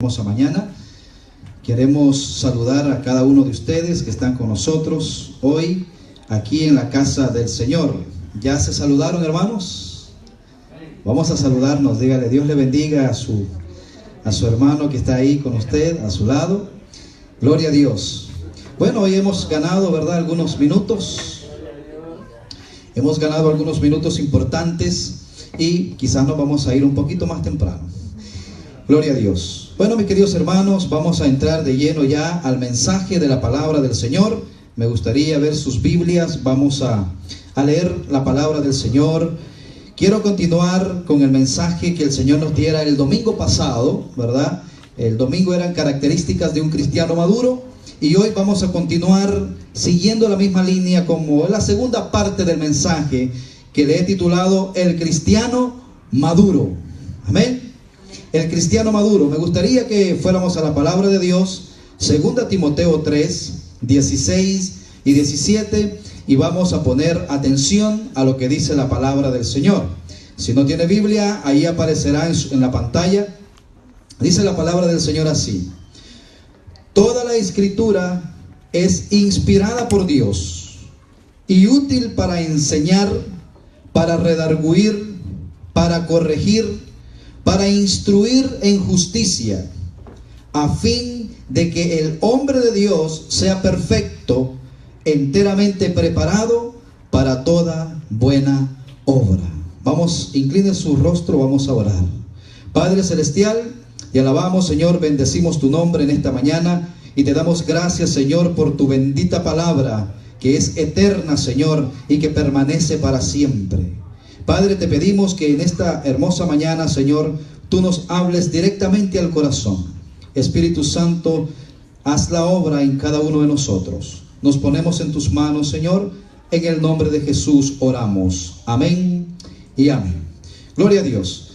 Hermosa mañana. Queremos saludar a cada uno de ustedes que están con nosotros hoy aquí en la casa del Señor. ¿Ya se saludaron, hermanos? Vamos a saludarnos. Dígale, Dios le bendiga a su hermano que está ahí con usted, a su lado. Gloria a Dios. Bueno, hoy hemos ganado, ¿verdad?, algunos minutos. Hemos ganado algunos minutos importantes y quizás nos vamos a ir un poquito más temprano. Gloria a Dios. Bueno, mis queridos hermanos, vamos a entrar de lleno ya al mensaje de la palabra del Señor. Me gustaría ver sus Biblias. Vamos a leer la palabra del Señor. Quiero continuar con el mensaje que el Señor nos diera el domingo pasado, ¿verdad? El domingo eran características de un cristiano maduro. Y hoy vamos a continuar siguiendo la misma línea como la segunda parte del mensaje que le he titulado El cristiano maduro. Amén. El cristiano maduro. Me gustaría que fuéramos a la palabra de Dios, 2 Timoteo 3, 16 y 17, y vamos a poner atención a lo que dice la palabra del Señor. Si no tiene Biblia, ahí aparecerá en la pantalla. Dice la palabra del Señor así: toda la escritura es inspirada por Dios y útil para enseñar, para redarguir, para corregir, para instruir en justicia, a fin de que el hombre de Dios sea perfecto, enteramente preparado para toda buena obra. Vamos, incline su rostro, vamos a orar. Padre celestial, te alabamos, Señor, bendecimos tu nombre en esta mañana y te damos gracias, Señor, por tu bendita palabra, que es eterna, Señor, y que permanece para siempre. Padre, te pedimos que en esta hermosa mañana, Señor, tú nos hables directamente al corazón. Espíritu Santo, haz la obra en cada uno de nosotros. Nos ponemos en tus manos, Señor. En el nombre de Jesús oramos. Amén y amén. Gloria a Dios.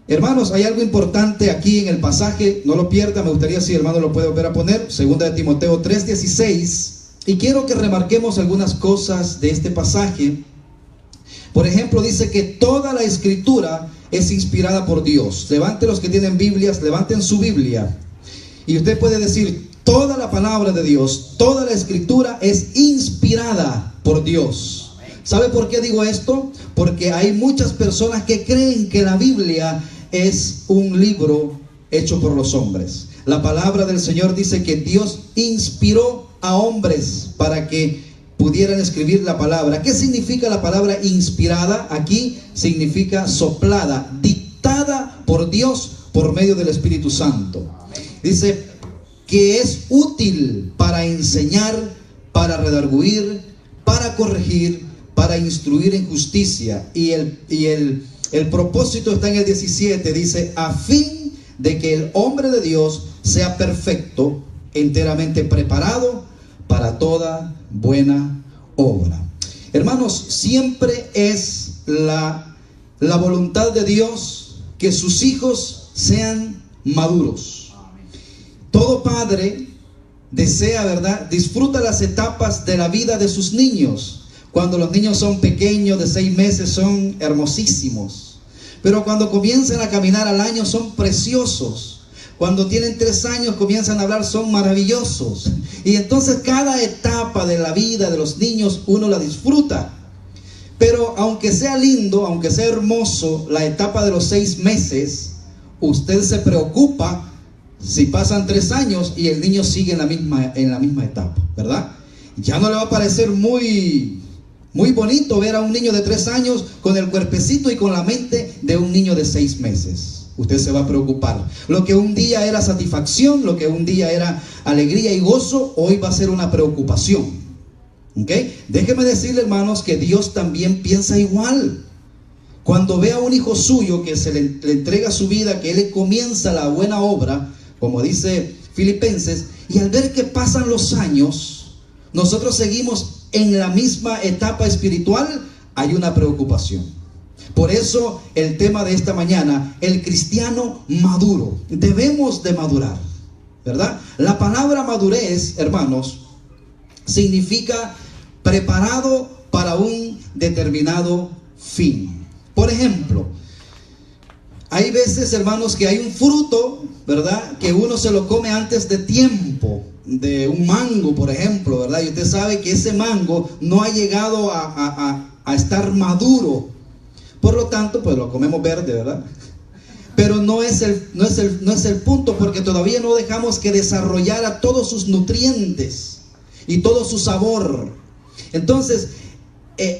Hermanos, hay algo importante aquí en el pasaje. No lo pierda. Me gustaría, si hermano lo puede volver a poner. 2 Timoteo 3, 16. Y quiero que remarquemos algunas cosas de este pasaje. Por ejemplo, dice que toda la escritura es inspirada por Dios. Levanten los que tienen Biblias, levanten su Biblia. Y usted puede decir, toda la palabra de Dios, toda la escritura es inspirada por Dios. ¿Sabe por qué digo esto? Porque hay muchas personas que creen que la Biblia es un libro hecho por los hombres. La palabra del Señor dice que Dios inspiró a hombres para que pudieran escribir la palabra. ¿Qué significa la palabra inspirada? Aquí significa soplada, dictada por Dios por medio del Espíritu Santo. Dice que es útil para enseñar, para redarguir, para corregir, para instruir en justicia. Y el propósito está en el 17, dice, a fin de que el hombre de Dios sea perfecto, enteramente preparado para toda buena obra. Hermanos, siempre es la voluntad de Dios que sus hijos sean maduros. Todo padre desea, ¿verdad?, disfruta las etapas de la vida de sus niños. Cuando los niños son pequeños, de 6 meses, son hermosísimos. Pero cuando comienzan a caminar al año, son preciosos. Cuando tienen 3 años, comienzan a hablar, son maravillosos. Y entonces cada etapa de la vida de los niños uno la disfruta. Pero aunque sea lindo, aunque sea hermoso, la etapa de los 6 meses, usted se preocupa si pasan 3 años y el niño sigue en la misma etapa, ¿verdad? Ya no le va a parecer muy bonito ver a un niño de 3 años con el cuerpecito y con la mente de un niño de 6 meses. Usted se va a preocupar. Lo que un día era satisfacción, lo que un día era alegría y gozo, hoy va a ser una preocupación. ¿Ok? Déjeme decirle, hermanos, que Dios también piensa igual. Cuando ve a un hijo suyo que le entrega su vida, que él comienza la buena obra, como dice Filipenses, y al ver que pasan los años, nosotros seguimos en la misma etapa espiritual, hay una preocupación. Por eso el tema de esta mañana, el cristiano maduro. Debemos de madurar, ¿verdad? La palabra madurez, hermanos, significa preparado para un determinado fin. Por ejemplo, Hay veces, hermanos, que hay un fruto, ¿verdad?, que uno se lo come antes de tiempo, de un mango, por ejemplo, ¿verdad? Y usted sabe que ese mango no ha llegado a estar maduro. Por lo tanto, pues lo comemos verde, ¿verdad? Pero no es el punto, porque todavía no dejamos que desarrollara todos sus nutrientes y todo su sabor. Entonces,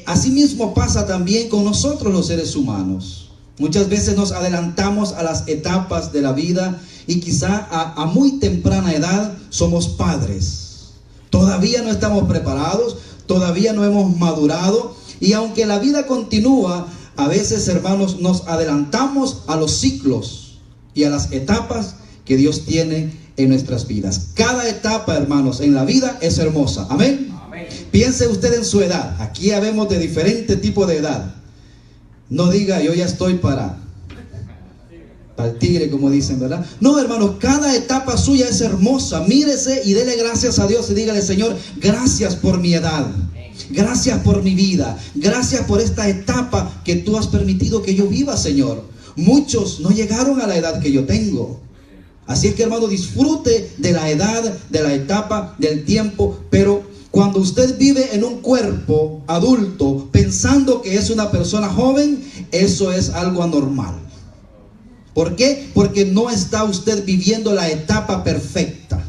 así mismo pasa también con nosotros los seres humanos. Muchas veces nos adelantamos a las etapas de la vida y quizá a muy temprana edad somos padres. Todavía no estamos preparados, todavía no hemos madurado, y aunque la vida continúa, a veces, hermanos, nos adelantamos a los ciclos y a las etapas que Dios tiene en nuestras vidas. Cada etapa, hermanos, en la vida es hermosa. Amén. Amén. Piense usted en su edad. Aquí habemos de diferente tipo de edad. No diga, yo ya estoy para el tigre, como dicen, ¿verdad? No, hermanos, cada etapa suya es hermosa. Mírese y dele gracias a Dios y dígale: Señor, gracias por mi edad. Gracias por mi vida. Gracias por esta etapa que tú has permitido que yo viva, Señor. Muchos no llegaron a la edad que yo tengo. Así es que, hermano, disfrute de la edad, de la etapa, del tiempo. Pero cuando usted vive en un cuerpo adulto pensando que es una persona joven, eso es algo anormal. ¿Por qué? Porque no está usted viviendo la etapa perfecta.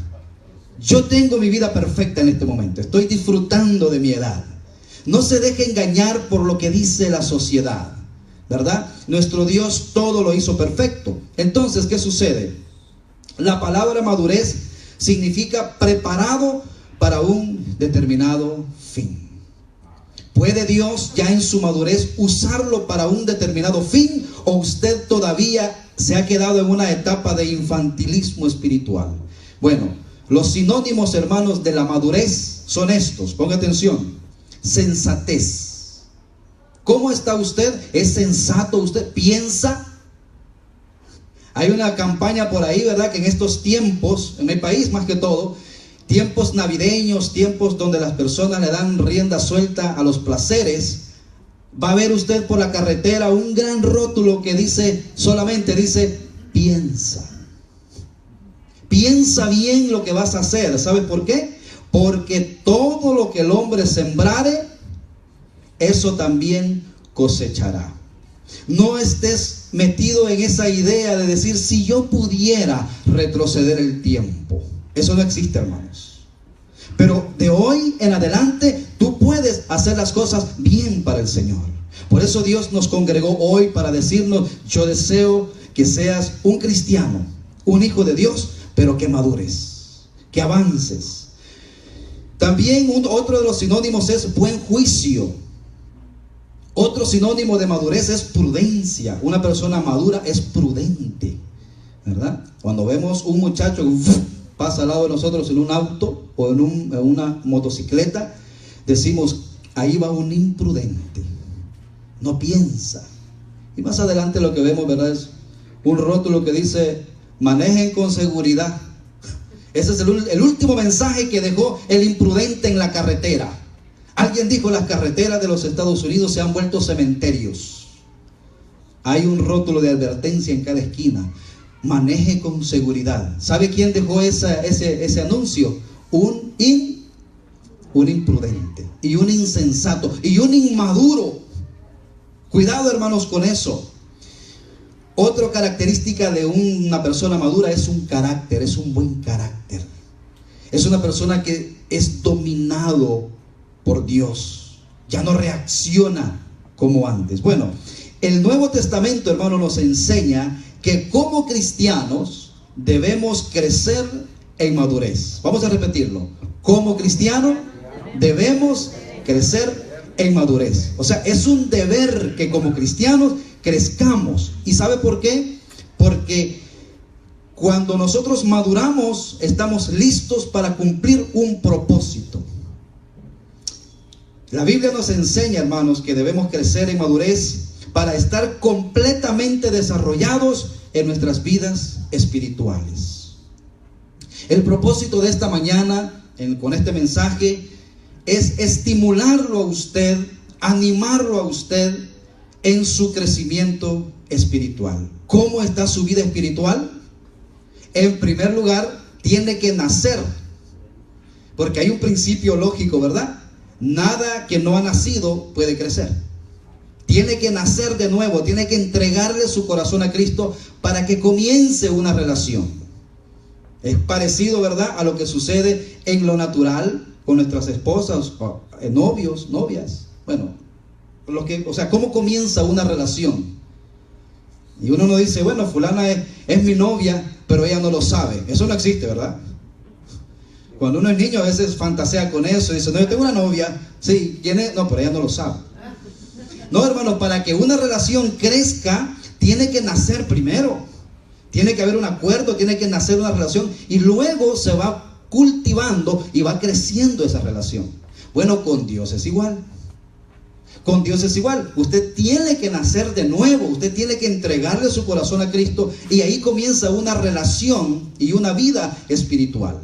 Yo tengo mi vida perfecta en este momento. Estoy disfrutando de mi edad. No se deje engañar por lo que dice la sociedad, ¿verdad? Nuestro Dios todo lo hizo perfecto. Entonces, ¿qué sucede? La palabra madurez significa preparado para un determinado fin. ¿Puede Dios ya en su madurez usarlo para un determinado fin, o usted todavía se ha quedado en una etapa de infantilismo espiritual? Bueno, los sinónimos, hermanos, de la madurez son estos. Ponga atención. Sensatez. ¿Cómo está usted? ¿Es sensato usted? ¿Piensa? Hay una campaña por ahí, ¿verdad?, que en estos tiempos, en el país más que todo, tiempos navideños, tiempos donde las personas le dan rienda suelta a los placeres, va a ver usted por la carretera un gran rótulo que dice, solamente dice: piensa. Piensa bien lo que vas a hacer. ¿Sabe por qué? Porque todo lo que el hombre sembrare, eso también cosechará. No estés metido en esa idea de decir: si yo pudiera retroceder el tiempo. Eso no existe, hermanos. Pero de hoy en adelante tú puedes hacer las cosas bien para el Señor. Por eso Dios nos congregó hoy para decirnos: yo deseo que seas un cristiano, un hijo de Dios, pero que madures, que avances. También otro de los sinónimos es buen juicio. Otro sinónimo de madurez es prudencia. Una persona madura es prudente, ¿verdad? Cuando vemos un muchacho que pasa al lado de nosotros en un auto o en una motocicleta, decimos: ahí va un imprudente, no piensa. Y más adelante lo que vemos, ¿verdad?, es un rótulo que dice: manejen con seguridad. Ese es el último mensaje que dejó el imprudente en la carretera. Alguien dijo: las carreteras de los Estados Unidos se han vuelto cementerios. Hay un rótulo de advertencia en cada esquina: maneje con seguridad. ¿Sabe quién dejó ese anuncio? Un imprudente, y un insensato, y un inmaduro. Cuidado, hermanos, con eso. Otra característica de una persona madura es un carácter, es un buen carácter. Es una persona que es dominado por Dios. Ya no reacciona como antes. Bueno, el Nuevo Testamento, hermano, nos enseña que como cristianos debemos crecer en madurez. Vamos a repetirlo. Como cristiano debemos crecer en madurez. O sea, es un deber que como cristianos crezcamos. ¿Y sabe por qué? Porque cuando nosotros maduramos, estamos listos para cumplir un propósito. La Biblia nos enseña, hermanos, que debemos crecer en madurez para estar completamente desarrollados en nuestras vidas espirituales. El propósito de esta mañana, con este mensaje, es estimularlo a usted, animarlo a usted en su crecimiento espiritual. ¿Cómo está su vida espiritual? En primer lugar, tiene que nacer. Porque hay un principio lógico, ¿verdad? Nada que no ha nacido puede crecer. Tiene que nacer de nuevo, tiene que entregarle su corazón a Cristo para que comience una relación. Es parecido, ¿verdad?, a lo que sucede en lo natural con nuestras esposas, novios, novias. Bueno, ¿cómo comienza una relación? Y uno no dice, bueno, fulana es mi novia, pero ella no lo sabe. Eso no existe, ¿verdad? Cuando uno es niño a veces fantasea con eso, dice, no, yo tengo una novia. Sí, ¿quién es? No, pero ella no lo sabe. No, hermano, para que una relación crezca, tiene que nacer primero. Tiene que haber un acuerdo, tiene que nacer una relación y luego se va cultivando y va creciendo esa relación. Bueno, con Dios es igual. Con Dios es igual. Usted tiene que nacer de nuevo. Usted tiene que entregarle su corazón a Cristo y ahí comienza una relación y una vida espiritual.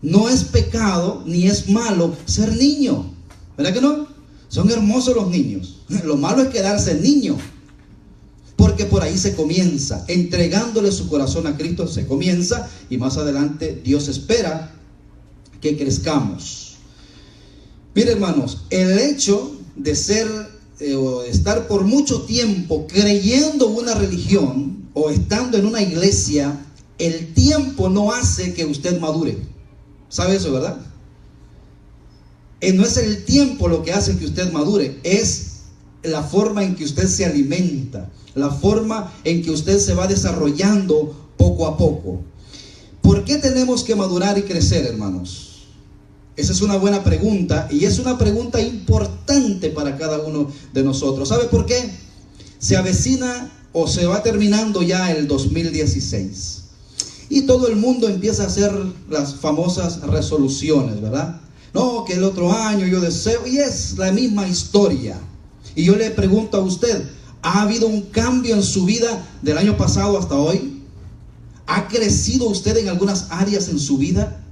No es pecado ni es malo ser niño. ¿Verdad que no? Son hermosos los niños. Lo malo es quedarse niño. Porque por ahí se comienza. Entregándole su corazón a Cristo se comienza y más adelante Dios espera que crezcamos. Mire, hermanos, el hecho de estar por mucho tiempo creyendo una religión o estando en una iglesia, el tiempo no hace que usted madure. ¿Sabe eso, verdad? No es el tiempo lo que hace que usted madure, es la forma en que usted se alimenta, la forma en que usted se va desarrollando poco a poco. ¿Por qué tenemos que madurar y crecer, hermanos? Esa es una buena pregunta y es una pregunta importante para cada uno de nosotros. ¿Sabe por qué? Se avecina o se va terminando ya el 2016 y todo el mundo empieza a hacer las famosas resoluciones, ¿verdad? No, que el otro año yo deseo, y es la misma historia. Y yo le pregunto a usted, ¿ha habido un cambio en su vida del año pasado hasta hoy? ¿Ha crecido usted en algunas áreas en su vida?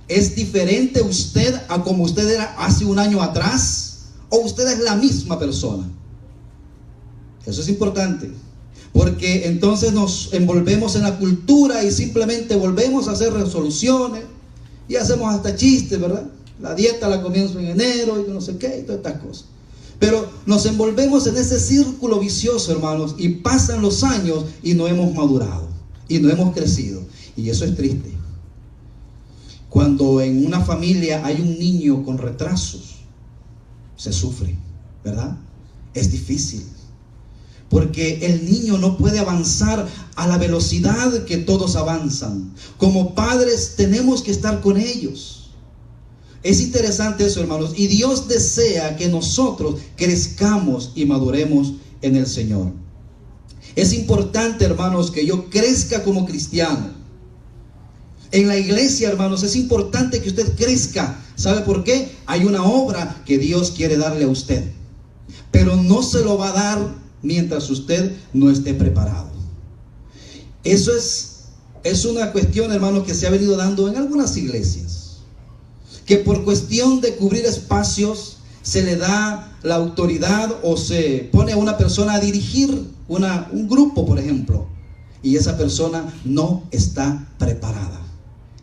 ¿Es diferente usted a como usted era hace un año atrás? ¿O usted es la misma persona? Eso es importante, porque entonces nos envolvemos en la cultura y simplemente volvemos a hacer resoluciones y hacemos hasta chistes, ¿verdad? La dieta la comienzo en enero y no sé qué y todas estas cosas. Pero nos envolvemos en ese círculo vicioso, hermanos, y pasan los años y no hemos madurado y no hemos crecido. Y eso es triste. Cuando en una familia hay un niño con retrasos, se sufre, ¿verdad? Es difícil. Porque el niño no puede avanzar a la velocidad que todos avanzan. Como padres tenemos que estar con ellos. Es interesante eso, hermanos. Y Dios desea que nosotros crezcamos y maduremos en el Señor. Es importante, hermanos, que yo crezca como cristiano. En la iglesia, hermanos, es importante que usted crezca. ¿Sabe por qué? Hay una obra que Dios quiere darle a usted, pero no se lo va a dar mientras usted no esté preparado. Eso es una cuestión, hermanos, que se ha venido dando en algunas iglesias, que por cuestión de cubrir espacios se le da la autoridad o se pone a una persona a dirigir un grupo, por ejemplo, y esa persona no está preparada.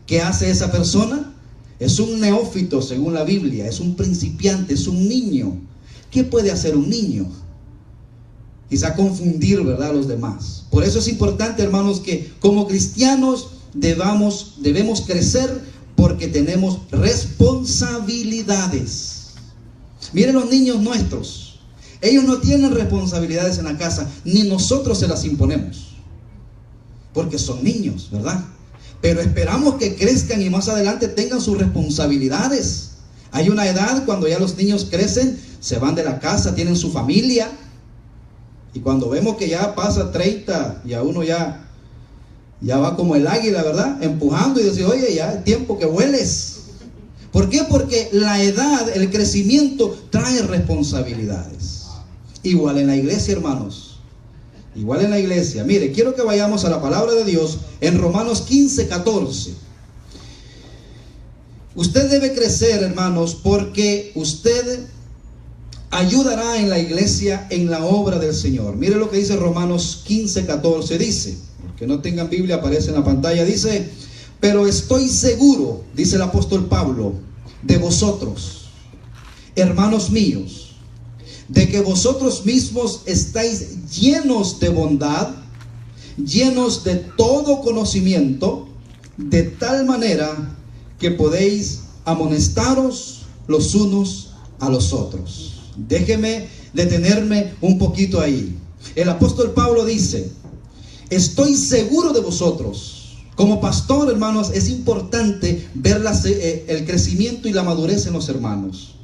¿Qué hace esa persona? Es un neófito según la Biblia, es un principiante, es un niño. ¿Qué puede hacer un niño? Quizá confundir, ¿verdad?, a los demás. Por eso es importante, hermanos, que como cristianos debemos crecer porque tenemos responsabilidades. Miren los niños nuestros. Ellos no tienen responsabilidades en la casa, ni nosotros se las imponemos, porque son niños, ¿verdad? Pero esperamos que crezcan y más adelante tengan sus responsabilidades. Hay una edad cuando ya los niños crecen, se van de la casa, tienen su familia. Y cuando vemos que ya pasa 30, ya uno ya va como el águila, ¿verdad? Empujando y dice, oye, ya es tiempo que vueles. ¿Por qué? Porque la edad, el crecimiento trae responsabilidades. Igual en la iglesia, hermanos. Igual en la iglesia. Mire, quiero que vayamos a la palabra de Dios en Romanos 15:14. Usted debe crecer, hermanos, porque usted ayudará en la iglesia, en la obra del Señor. Mire lo que dice Romanos 15:14, dice, los que no tengan Biblia aparece en la pantalla, dice: pero estoy seguro, dice el apóstol Pablo, de vosotros, hermanos míos, de que vosotros mismos estáis llenos de bondad, llenos de todo conocimiento, de tal manera que podéis amonestaros los unos a los otros. Déjeme detenerme un poquito ahí. El apóstol Pablo dice: estoy seguro de vosotros. Como pastor, hermanos, es importante ver el crecimiento y la madurez en los hermanos,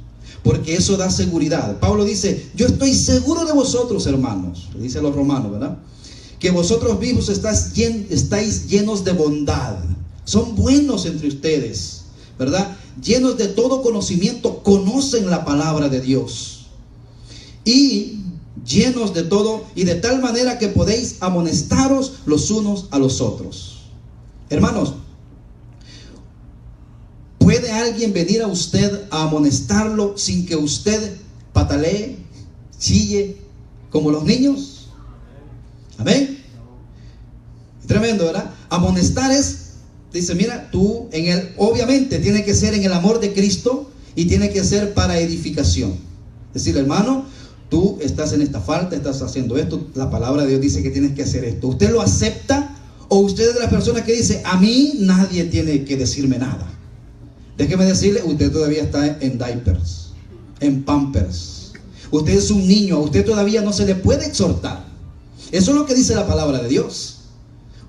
porque eso da seguridad. Pablo dice: yo estoy seguro de vosotros, hermanos, le dice a los romanos, ¿verdad?, que vosotros mismos estáis llenos de bondad. Son buenos entre ustedes, ¿verdad? Llenos de todo conocimiento, conocen la palabra de Dios. Y llenos de todo, y de tal manera que podéis amonestaros los unos a los otros. Hermanos, ¿puede alguien venir a usted a amonestarlo sin que usted patalee, chille como los niños? Amén. Tremendo, ¿verdad? Amonestar es, dice, mira, tú obviamente tiene que ser en el amor de Cristo y tiene que ser para edificación. Decirle: hermano, tú estás en esta falta, estás haciendo esto, la palabra de Dios dice que tienes que hacer esto. ¿Usted lo acepta? ¿O usted es de las personas que dice: a mí nadie tiene que decirme nada? Déjeme decirle, usted todavía está en diapers, en pampers. Usted es un niño, a usted todavía no se le puede exhortar. Eso es lo que dice la palabra de Dios.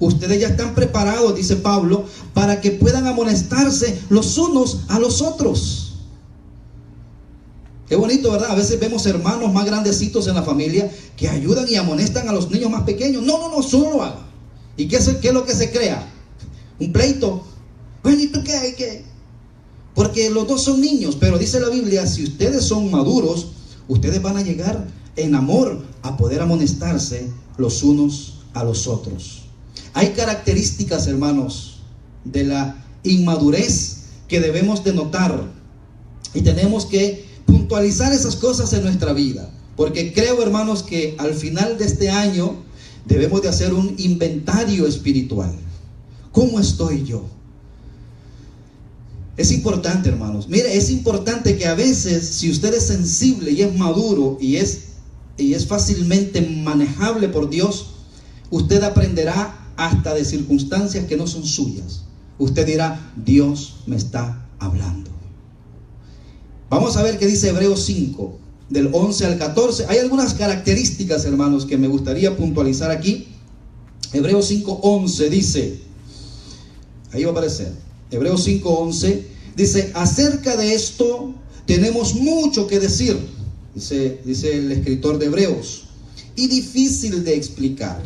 Ustedes ya están preparados, dice Pablo, para que puedan amonestarse los unos a los otros. Qué bonito, ¿verdad? A veces vemos hermanos más grandecitos en la familia que ayudan y amonestan a los niños más pequeños. No, solo lo haga. ¿Y qué es lo que se crea? Un pleito. Bueno, ¿y tú qué? Porque los dos son niños, pero dice la Biblia, si ustedes son maduros, ustedes van a llegar en amor a poder amonestarse los unos a los otros. Hay características, hermanos, de la inmadurez que debemos de notar, y tenemos que puntualizar esas cosas en nuestra vida, porque creo, hermanos, que al final de este año debemos de hacer un inventario espiritual. ¿Cómo estoy yo? Es importante, hermanos. Mire, es importante que a veces, si usted es sensible y es maduro y es fácilmente manejable por Dios, usted aprenderá hasta de circunstancias que no son suyas. Usted dirá: Dios me está hablando. Vamos a ver qué dice Hebreos 5, del 11 al 14. Hay algunas características, hermanos, que me gustaría puntualizar aquí. Hebreos 5, 11 dice, ahí va a aparecer, Hebreos 5, 11, dice: acerca de esto tenemos mucho que decir, dice el escritor de Hebreos, y difícil de explicar.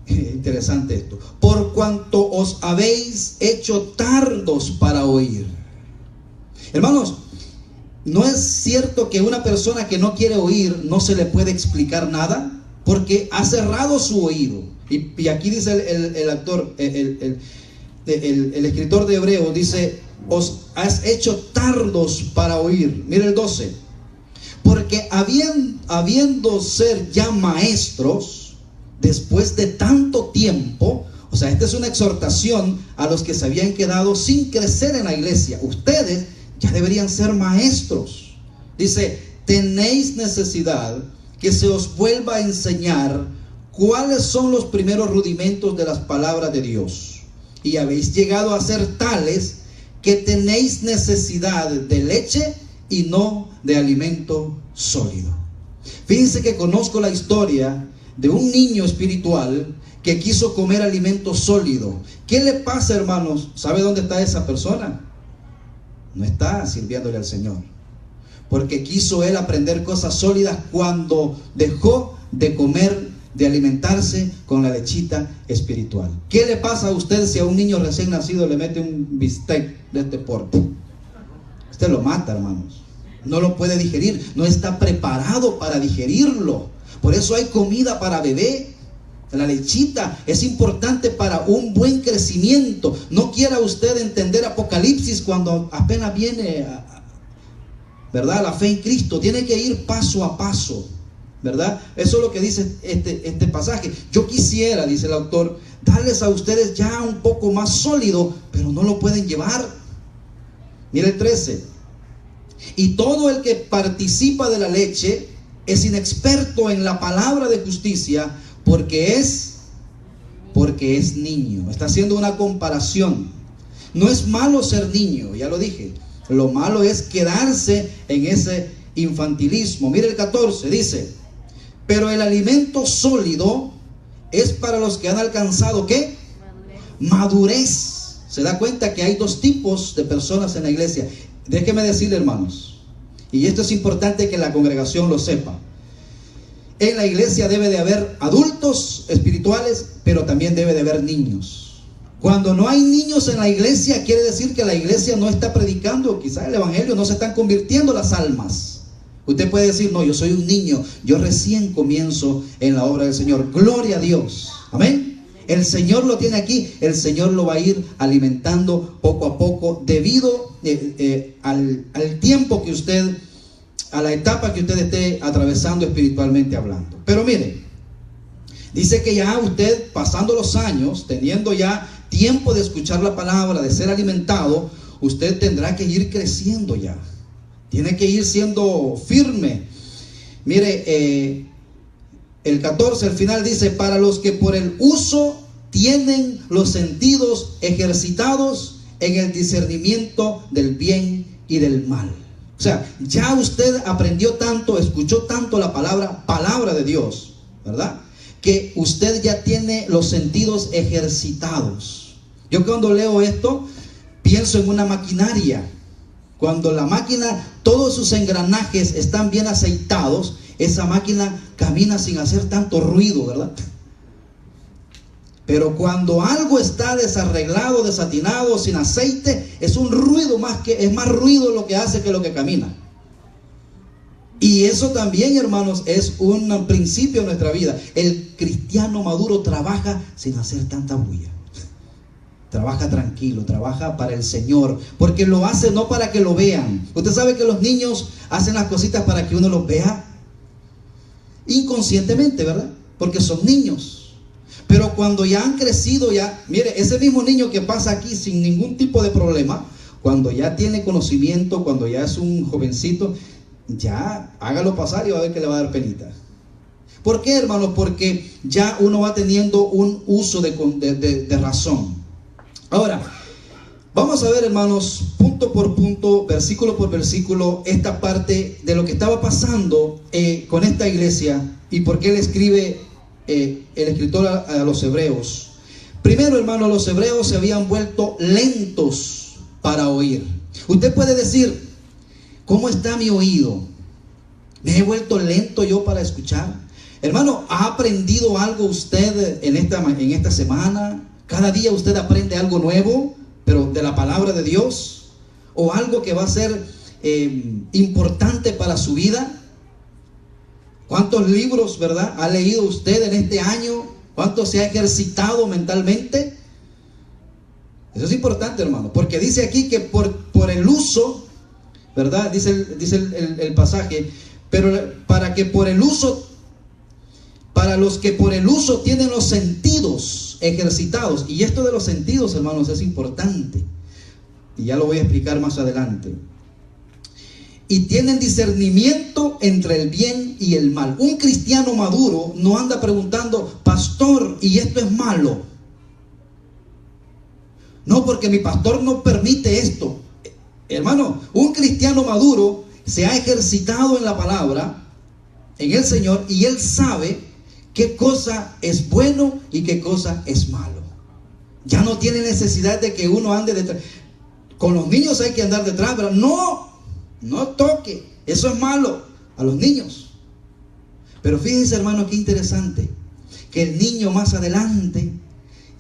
Interesante esto. Por cuanto os habéis hecho tardos para oír. Hermanos, ¿no es cierto que una persona que no quiere oír no se le puede explicar nada? Porque ha cerrado su oído. Y aquí dice el escritor de Hebreos, dice: os has hecho tardos para oír. Mire el 12. Porque habiendo ser ya maestros, después de tanto tiempo, o sea, esta es una exhortación a los que se habían quedado sin crecer en la iglesia. Ustedes ya deberían ser maestros. Dice: tenéis necesidad que se os vuelva a enseñar cuáles son los primeros rudimentos de las palabras de Dios. Y habéis llegado a ser tales que tenéis necesidad de leche y no de alimento sólido. Fíjense que conozco la historia de un niño espiritual que quiso comer alimento sólido. ¿Qué le pasa, hermanos? ¿Sabe dónde está esa persona? No está sirviéndole al Señor, porque quiso él aprender cosas sólidas cuando dejó de comer, de alimentarse con la lechita espiritual. ¿Qué le pasa a usted si a un niño recién nacido le mete un bistec de este porte? Usted lo mata, hermanos. No lo puede digerir, no está preparado para digerirlo. Por eso hay comida para bebé. La lechita es importante para un buen crecimiento. No quiera usted entender Apocalipsis cuando apenas viene ¿verdad? La fe en Cristo tiene que ir paso a paso, ¿verdad? Eso es lo que dice este pasaje. Yo quisiera, dice el autor, darles a ustedes ya un poco más sólido, pero no lo pueden llevar. Mira el 13. Y todo el que participa de la leche es inexperto en la palabra de justicia, porque es niño. Está haciendo una comparación. No es malo ser niño, ya lo dije. Lo malo es quedarse en ese infantilismo. Mire el 14, dice: pero el alimento sólido es para los que han alcanzado, ¿qué? Madurez. Se da cuenta que hay dos tipos de personas en la iglesia. Déjeme decirle, hermanos, y esto es importante que la congregación lo sepa. En la iglesia debe de haber adultos espirituales, pero también debe de haber niños. Cuando no hay niños en la iglesia, quiere decir que la iglesia no está predicando, quizás el evangelio, no se están convirtiendo las almas. Usted puede decir: no, yo soy un niño, yo recién comienzo en la obra del Señor. Gloria a Dios, amén. El Señor lo tiene aquí, el Señor lo va a ir alimentando poco a poco, debido al tiempo que usted, a la etapa que usted esté atravesando espiritualmente hablando. Pero mire, dice que ya usted, pasando los años, teniendo ya tiempo de escuchar la palabra, de ser alimentado, usted tendrá que ir creciendo ya. Tiene que ir siendo firme. Mire, el 14 al final dice: para los que por el uso tienen los sentidos ejercitados en el discernimiento del bien y del mal. O sea, ya usted aprendió tanto, escuchó tanto la palabra de Dios, ¿verdad? Que usted ya tiene los sentidos ejercitados. Yo cuando leo esto, pienso en una maquinaria. Cuando la máquina, todos sus engranajes están bien aceitados, esa máquina camina sin hacer tanto ruido, ¿verdad? Pero cuando algo está desarreglado, desatinado, sin aceite, es un ruido es más ruido lo que hace que lo que camina. Y eso también, hermanos, es un principio de nuestra vida. El cristiano maduro trabaja sin hacer tanta bulla. Trabaja tranquilo, trabaja para el Señor, porque lo hace no para que lo vean. Usted sabe que los niños hacen las cositas para que uno los vea inconscientemente, ¿verdad? Porque son niños. Pero cuando ya han crecido, ya, mire, ese mismo niño que pasa aquí sin ningún tipo de problema, cuando ya tiene conocimiento, cuando ya es un jovencito, ya hágalo pasar y va a ver que le va a dar penita. ¿Por qué, hermanos? Porque ya uno va teniendo un uso de razón. Ahora, vamos a ver, hermanos, punto por punto, versículo por versículo, esta parte de lo que estaba pasando con esta iglesia y por qué le escribe el escritor a los hebreos. Primero, hermano, los hebreos se habían vuelto lentos para oír. Usted puede decir: ¿cómo está mi oído? ¿Me he vuelto lento yo para escuchar? Hermano, ¿ha aprendido algo usted en esta semana? Cada día usted aprende algo nuevo, pero de la palabra de Dios, o algo que va a ser importante para su vida. ¿Cuántos libros, verdad, ha leído usted en este año? ¿Cuánto se ha ejercitado mentalmente? Eso es importante, hermano, porque dice aquí que por el uso, ¿verdad? Dice el pasaje, pero para los que por el uso tienen los sentidos ejercitados. Y esto de los sentidos, hermanos, es importante, y ya lo voy a explicar más adelante. Y tienen discernimiento entre el bien y el mal. Un cristiano maduro no anda preguntando: pastor, ¿y esto es malo? No, porque mi pastor no permite esto. Hermano, un cristiano maduro se ha ejercitado en la palabra, en el Señor, y él sabe qué cosa es bueno y qué cosa es malo. Ya no tiene necesidad de que uno ande detrás. Con los niños hay que andar detrás, pero no toque, eso es malo a los niños. Pero fíjense, hermano, qué interesante, que el niño más adelante,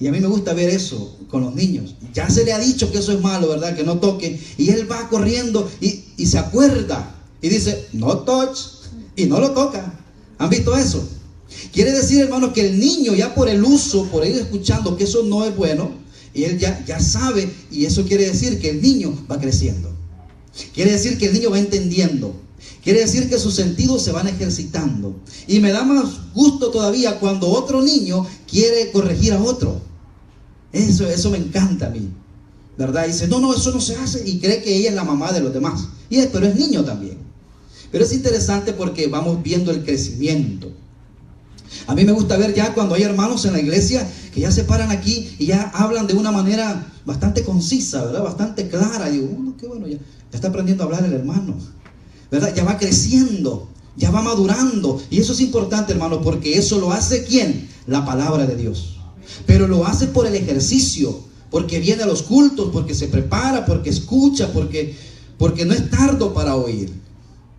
y a mí me gusta ver eso con los niños, ya se le ha dicho que eso es malo, ¿verdad? Que no toque, y él va corriendo y se acuerda y dice: no touch, y no lo toca. ¿Han visto eso? Quiere decir, hermano, que el niño ya por el uso, por ir escuchando que eso no es bueno, y él ya sabe, y eso quiere decir que el niño va creciendo. Quiere decir que el niño va entendiendo. Quiere decir que sus sentidos se van ejercitando. Y me da más gusto todavía cuando otro niño quiere corregir a otro. Eso me encanta a mí, ¿verdad? Y dice, no, eso no se hace. Y cree que ella es la mamá de los demás. Pero es niño también. Pero es interesante porque vamos viendo el crecimiento. A mí me gusta ver ya cuando hay hermanos en la iglesia que ya se paran aquí y ya hablan de una manera bastante concisa, ¿verdad? Bastante clara. Y digo, qué bueno, ya está aprendiendo a hablar el hermano, ¿verdad? Ya va creciendo, ya va madurando. Y eso es importante, hermano, porque eso lo hace ¿quién? La palabra de Dios. Pero lo hace por el ejercicio, porque viene a los cultos, porque se prepara, porque escucha, porque no es tardo para oír.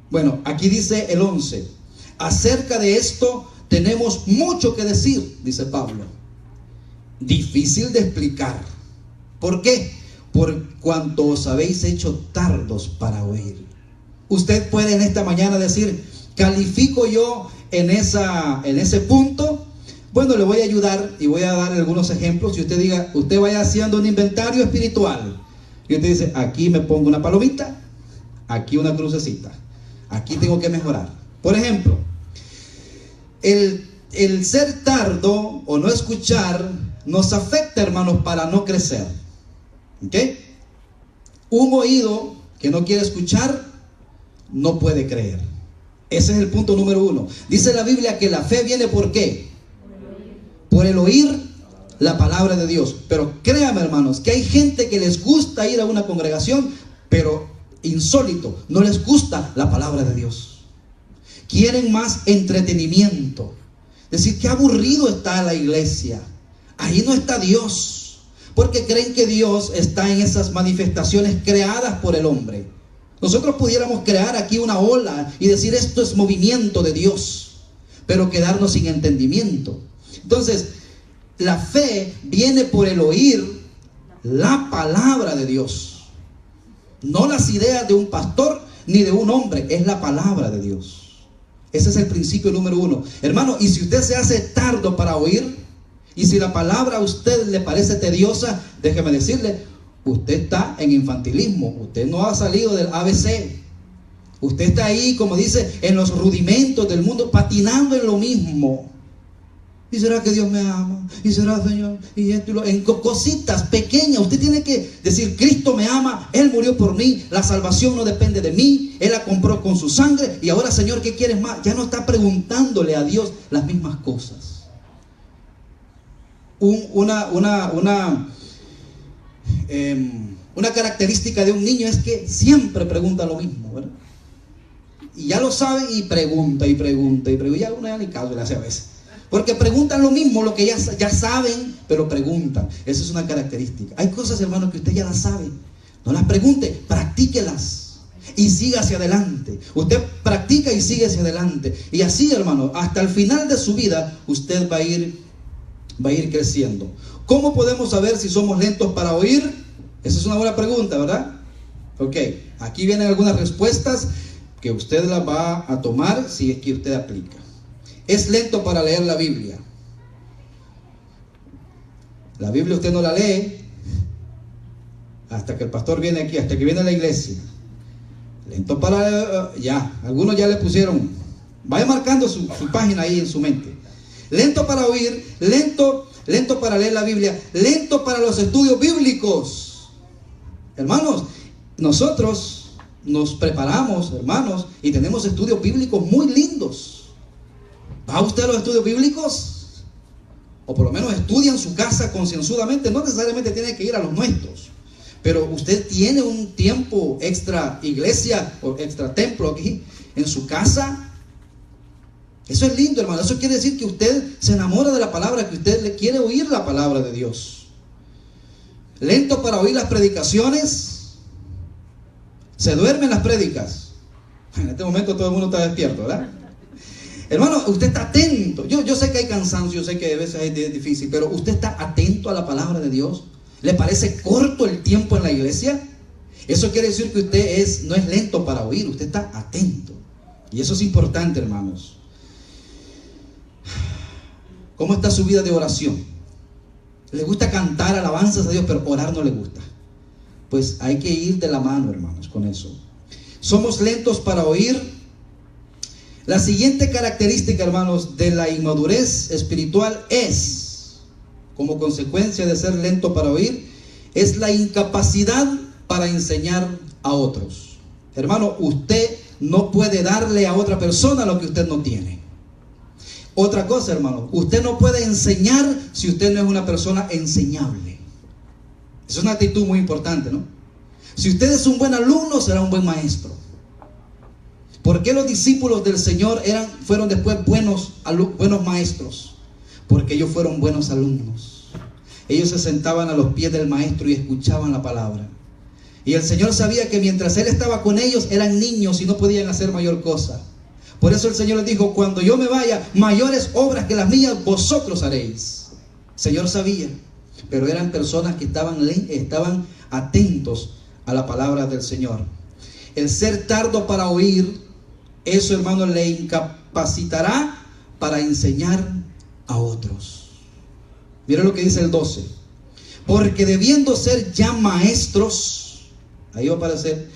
Bueno, aquí dice el 11. Acerca de esto tenemos mucho que decir, dice Pablo. Difícil de explicar. ¿Por qué? Por cuanto os habéis hecho tardos para oír. Usted puede en esta mañana decir, ¿califico yo en ese punto? Bueno, le voy a ayudar y voy a dar algunos ejemplos. Y usted vaya haciendo un inventario espiritual. Y usted dice, aquí me pongo una palomita, aquí una crucecita, aquí tengo que mejorar. Por ejemplo, el ser tardo o no escuchar nos afecta, hermanos, para no crecer. ¿Ok? Un oído que no quiere escuchar no puede creer. Ese es el punto número 1. Dice la Biblia que la fe viene ¿por qué? Por el oír la palabra de Dios. Pero créame, hermanos, que hay gente que les gusta ir a una congregación, pero insólito, no les gusta la palabra de Dios. Quieren más entretenimiento. Es decir, qué aburrido está la iglesia. Ahí no está Dios. Porque creen que Dios está en esas manifestaciones creadas por el hombre. Nosotros pudiéramos crear aquí una ola y decir esto es movimiento de Dios, pero quedarnos sin entendimiento. Entonces, la fe viene por el oír la palabra de Dios. No las ideas de un pastor ni de un hombre, es la palabra de Dios. Ese es el principio número 1. Hermano, y si usted se hace tardo para oír, y si la palabra a usted le parece tediosa, déjeme decirle, usted está en infantilismo. Usted no ha salido del ABC. Usted está ahí, como dice, en los rudimentos del mundo, patinando en lo mismo. ¿Y será que Dios me ama? ¿Y será, Señor? Y esto y lo... En cositas pequeñas. Usted tiene que decir, Cristo me ama, Él murió por mí, la salvación no depende de mí, Él la compró con su sangre. Y ahora, Señor, ¿qué quieres más? Ya no está preguntándole a Dios las mismas cosas. Una característica de un niño es que siempre pregunta lo mismo, ¿verdad? Y ya lo sabe y pregunta. Ya uno ya ni caso le hace a veces. Porque preguntan lo mismo, lo que ya saben, pero preguntan. Esa es una característica. Hay cosas, hermanos, que usted ya las sabe. No las pregunte, practíquelas y siga hacia adelante. Usted practica y sigue hacia adelante. Y así, hermano, hasta el final de su vida, usted va a ir creciendo. ¿Cómo podemos saber si somos lentos para oír? Esa es una buena pregunta, ¿verdad? Ok, aquí vienen algunas respuestas que usted las va a tomar si es que usted aplica. Es lento para leer la Biblia. La Biblia usted no la lee hasta que el pastor viene aquí, hasta que viene a la iglesia. Lento para... algunos ya le pusieron. Vaya marcando su página ahí en su mente. Lento para oír, lento para leer la Biblia, lento para los estudios bíblicos. Hermanos, nosotros nos preparamos, hermanos, y tenemos estudios bíblicos muy lindos. ¿Va usted a los estudios bíblicos? O por lo menos estudia en su casa concienzudamente. No necesariamente tiene que ir a los nuestros, pero usted tiene un tiempo extra iglesia o extra templo aquí en su casa. Eso es lindo, hermano. Eso quiere decir que usted se enamora de la palabra, que usted le quiere oír la palabra de Dios. Lento para oír las predicaciones. Se duermen las prédicas. En este momento todo el mundo está despierto, ¿verdad? Hermano, usted está atento. Yo sé que hay cansancio, yo sé que a veces es difícil, pero usted está atento a la palabra de Dios. ¿Le parece corto el tiempo en la iglesia? Eso quiere decir que usted no es lento para oír, usted está atento. Y eso es importante, hermanos. ¿Cómo está su vida de oración? ¿Le gusta cantar alabanzas a Dios, pero orar no le gusta? Pues hay que ir de la mano, hermanos, con eso. somos lentos para oír. La siguiente característica, hermanos, de la inmadurez espiritual es, como consecuencia de ser lento para oír, es la incapacidad para enseñar a otros. Hermano, usted no puede darle a otra persona lo que usted no tiene. Otra cosa, hermano, usted no puede enseñar si usted no es una persona enseñable. Es una actitud muy importante, ¿no? Si usted es un buen alumno, será un buen maestro. ¿Por qué los discípulos del Señor fueron después buenos maestros? Porque ellos fueron buenos alumnos. Ellos se sentaban a los pies del maestro y escuchaban la palabra. Y el Señor sabía que mientras Él estaba con ellos, eran niños y no podían hacer mayor cosa. Por eso el Señor les dijo: cuando yo me vaya, mayores obras que las mías vosotros haréis. El Señor sabía, pero eran personas que estaban atentos a la palabra del Señor. El ser tardo para oír, eso, hermano, le incapacitará para enseñar a otros. Mira lo que dice el 12. Porque debiendo ser ya maestros, ahí va a aparecer,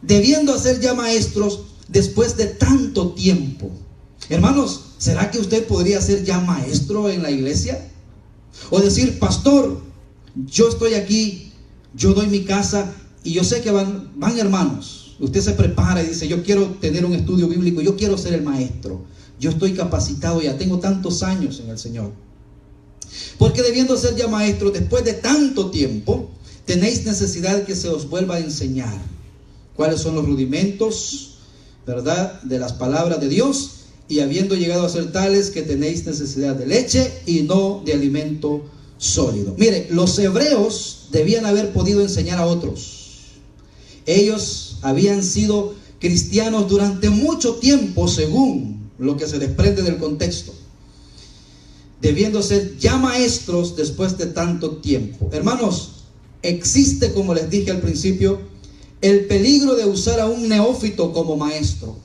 debiendo ser ya maestros después de tanto tiempo. Hermanos, ¿será que usted podría ser ya maestro en la iglesia? O decir: pastor, yo estoy aquí, yo doy mi casa y yo sé que van hermanos. Usted se prepara y dice: yo quiero tener un estudio bíblico, yo quiero ser el maestro. Yo estoy capacitado, ya tengo tantos años en el Señor. Porque debiendo ser ya maestros después de tanto tiempo, tenéis necesidad que se os vuelva a enseñar cuáles son los rudimentos, ¿verdad?, de las palabras de Dios, y habiendo llegado a ser tales que tenéis necesidad de leche y no de alimento sólido. Mire, los hebreos debían haber podido enseñar a otros. Ellos habían sido cristianos durante mucho tiempo, según lo que se desprende del contexto, debiendo ser ya maestros después de tanto tiempo. Hermanos, existe, como les dije al principio, el peligro de usar a un neófito como maestro.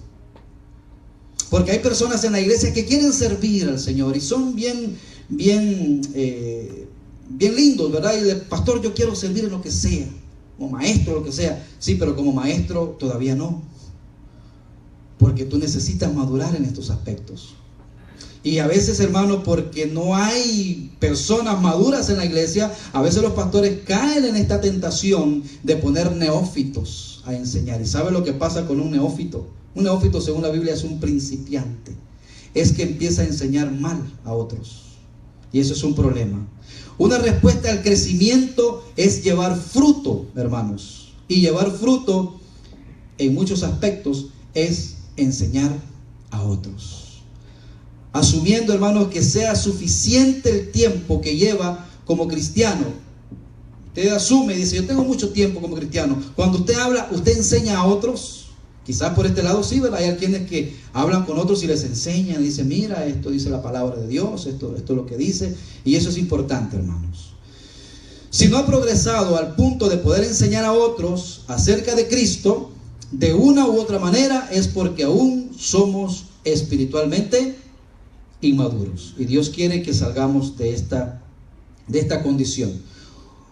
Porque hay personas en la iglesia que quieren servir al Señor y son bien lindos, ¿verdad? Y el pastor: yo quiero servir en lo que sea, como maestro, lo que sea. Sí, pero como maestro todavía no. Porque tú necesitas madurar en estos aspectos. Y a veces, hermano, porque no hay personas maduras en la iglesia, a veces los pastores caen en esta tentación de poner neófitos a enseñar. ¿Y sabe lo que pasa con un neófito? Un neófito, según la Biblia, es un principiante. Es que empieza a enseñar mal a otros. Y eso es un problema. Una respuesta al crecimiento es llevar fruto, hermanos. Y llevar fruto, en muchos aspectos, es enseñar a otros. Asumiendo, hermanos, que sea suficiente el tiempo que lleva como cristiano. Usted asume y dice: yo tengo mucho tiempo como cristiano. Cuando usted habla, usted enseña a otros. Quizás por este lado sí, ¿verdad? Hay quienes que hablan con otros y les enseñan, dicen: mira, esto dice la palabra de Dios, esto es lo que dice. Y eso es importante, hermanos. Si no ha progresado al punto de poder enseñar a otros acerca de Cristo, de una u otra manera, es porque aún somos espiritualmente inmaduros. Y Dios quiere que salgamos de esta condición.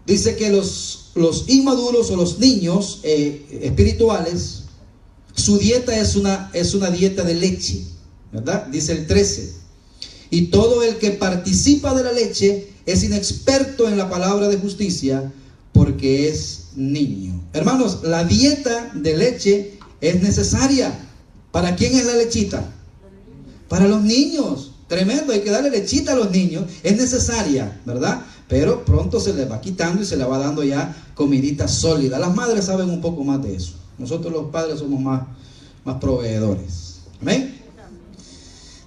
Dice que los inmaduros o los niños espirituales, su dieta es una dieta de leche, ¿verdad? Dice el 13. Y todo el que participa de la leche es inexperto en la palabra de justicia, porque es niño. Hermanos, la dieta de leche es necesaria. ¿Para quién es la lechita? Para los niños. Tremendo, hay que darle lechita a los niños. Es necesaria, ¿verdad? Pero pronto se les va quitando y se le va dando ya comidita sólida. Las madres saben un poco más de eso. Nosotros los padres somos más proveedores. ¿Amén?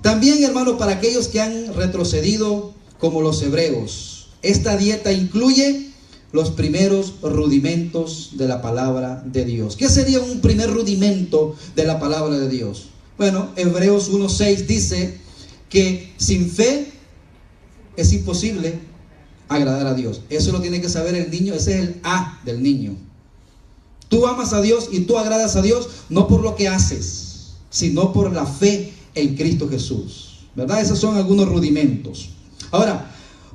También, hermanos, para aquellos que han retrocedido como los hebreos, esta dieta incluye los primeros rudimentos de la palabra de Dios. ¿Qué sería un primer rudimento de la palabra de Dios? Bueno, Hebreos 1:6 dice que sin fe es imposible agradar a Dios. Eso lo tiene que saber el niño. Ese es el A del niño. Tú amas a Dios y tú agradas a Dios no por lo que haces, sino por la fe en Cristo Jesús, ¿verdad? Esos son algunos rudimentos. Ahora,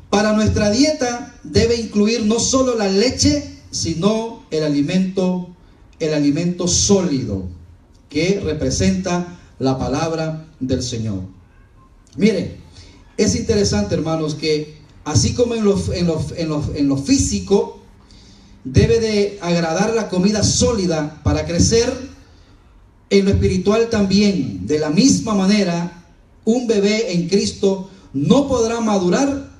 para nuestra dieta debe incluir no solo la leche, sino el alimento sólido. que representa la palabra del Señor. Mire, es interesante, hermanos, que así como en lo físico debe de agradar la comida sólida para crecer, en lo espiritual también, de la misma manera, un bebé en Cristo no podrá madurar,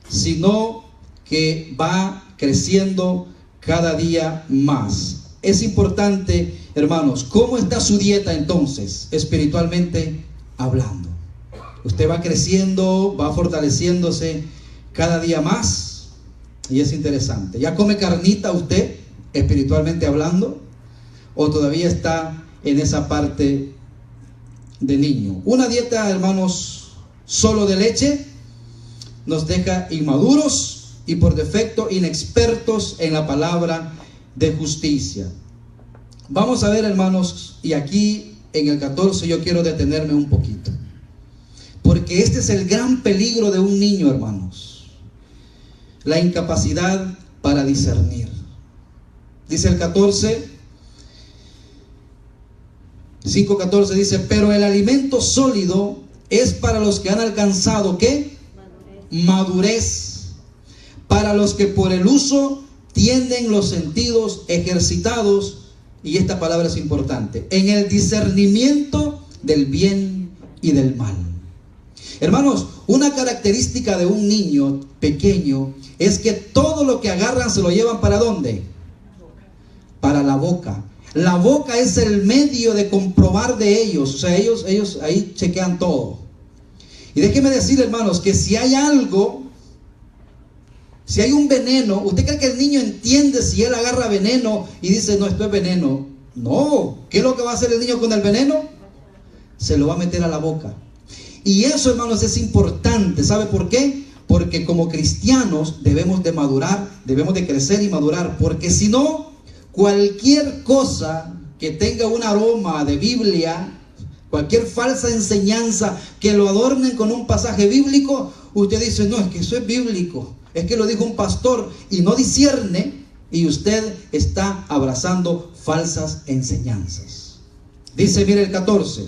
sino que va creciendo cada día más. Es importante, hermanos, ¿cómo está su dieta entonces, espiritualmente hablando? Usted va creciendo, va fortaleciéndose cada día más, y es interesante. ¿Ya come carnita usted, espiritualmente hablando? ¿O todavía está en esa parte de niño? Una dieta, hermanos, solo de leche nos deja inmaduros y por defecto inexpertos en la palabra de justicia. Vamos a ver, hermanos, y aquí en el 14 yo quiero detenerme un poquito, porque este es el gran peligro de un niño, hermanos: la incapacidad para discernir. Dice el 5:14, dice: pero el alimento sólido es para los que han alcanzado, ¿qué? Madurez, para los que por el uso tienen los sentidos ejercitados, y esta palabra es importante, en el discernimiento del bien y del mal. Hermanos, una característica de un niño pequeño es que todo lo que agarran se lo llevan ¿para dónde? Para la boca. La boca es el medio de comprobar de ellos. O sea, ellos ahí chequean todo. Y déjeme decir, hermanos, que si hay algo, si hay un veneno, ¿usted cree que el niño entiende si él agarra veneno y dice, no, esto es veneno? No. ¿Qué es lo que va a hacer el niño con el veneno? Se lo va a meter a la boca. Y eso, hermanos, es importante. ¿Sabe por qué? Porque como cristianos debemos de madurar, debemos de crecer y madurar, porque si no, cualquier cosa que tenga un aroma de Biblia, cualquier falsa enseñanza que lo adornen con un pasaje bíblico, usted dice, no, es que eso es bíblico, es que lo dijo un pastor, y no discierne, y usted está abrazando falsas enseñanzas. Dice, mire el 14,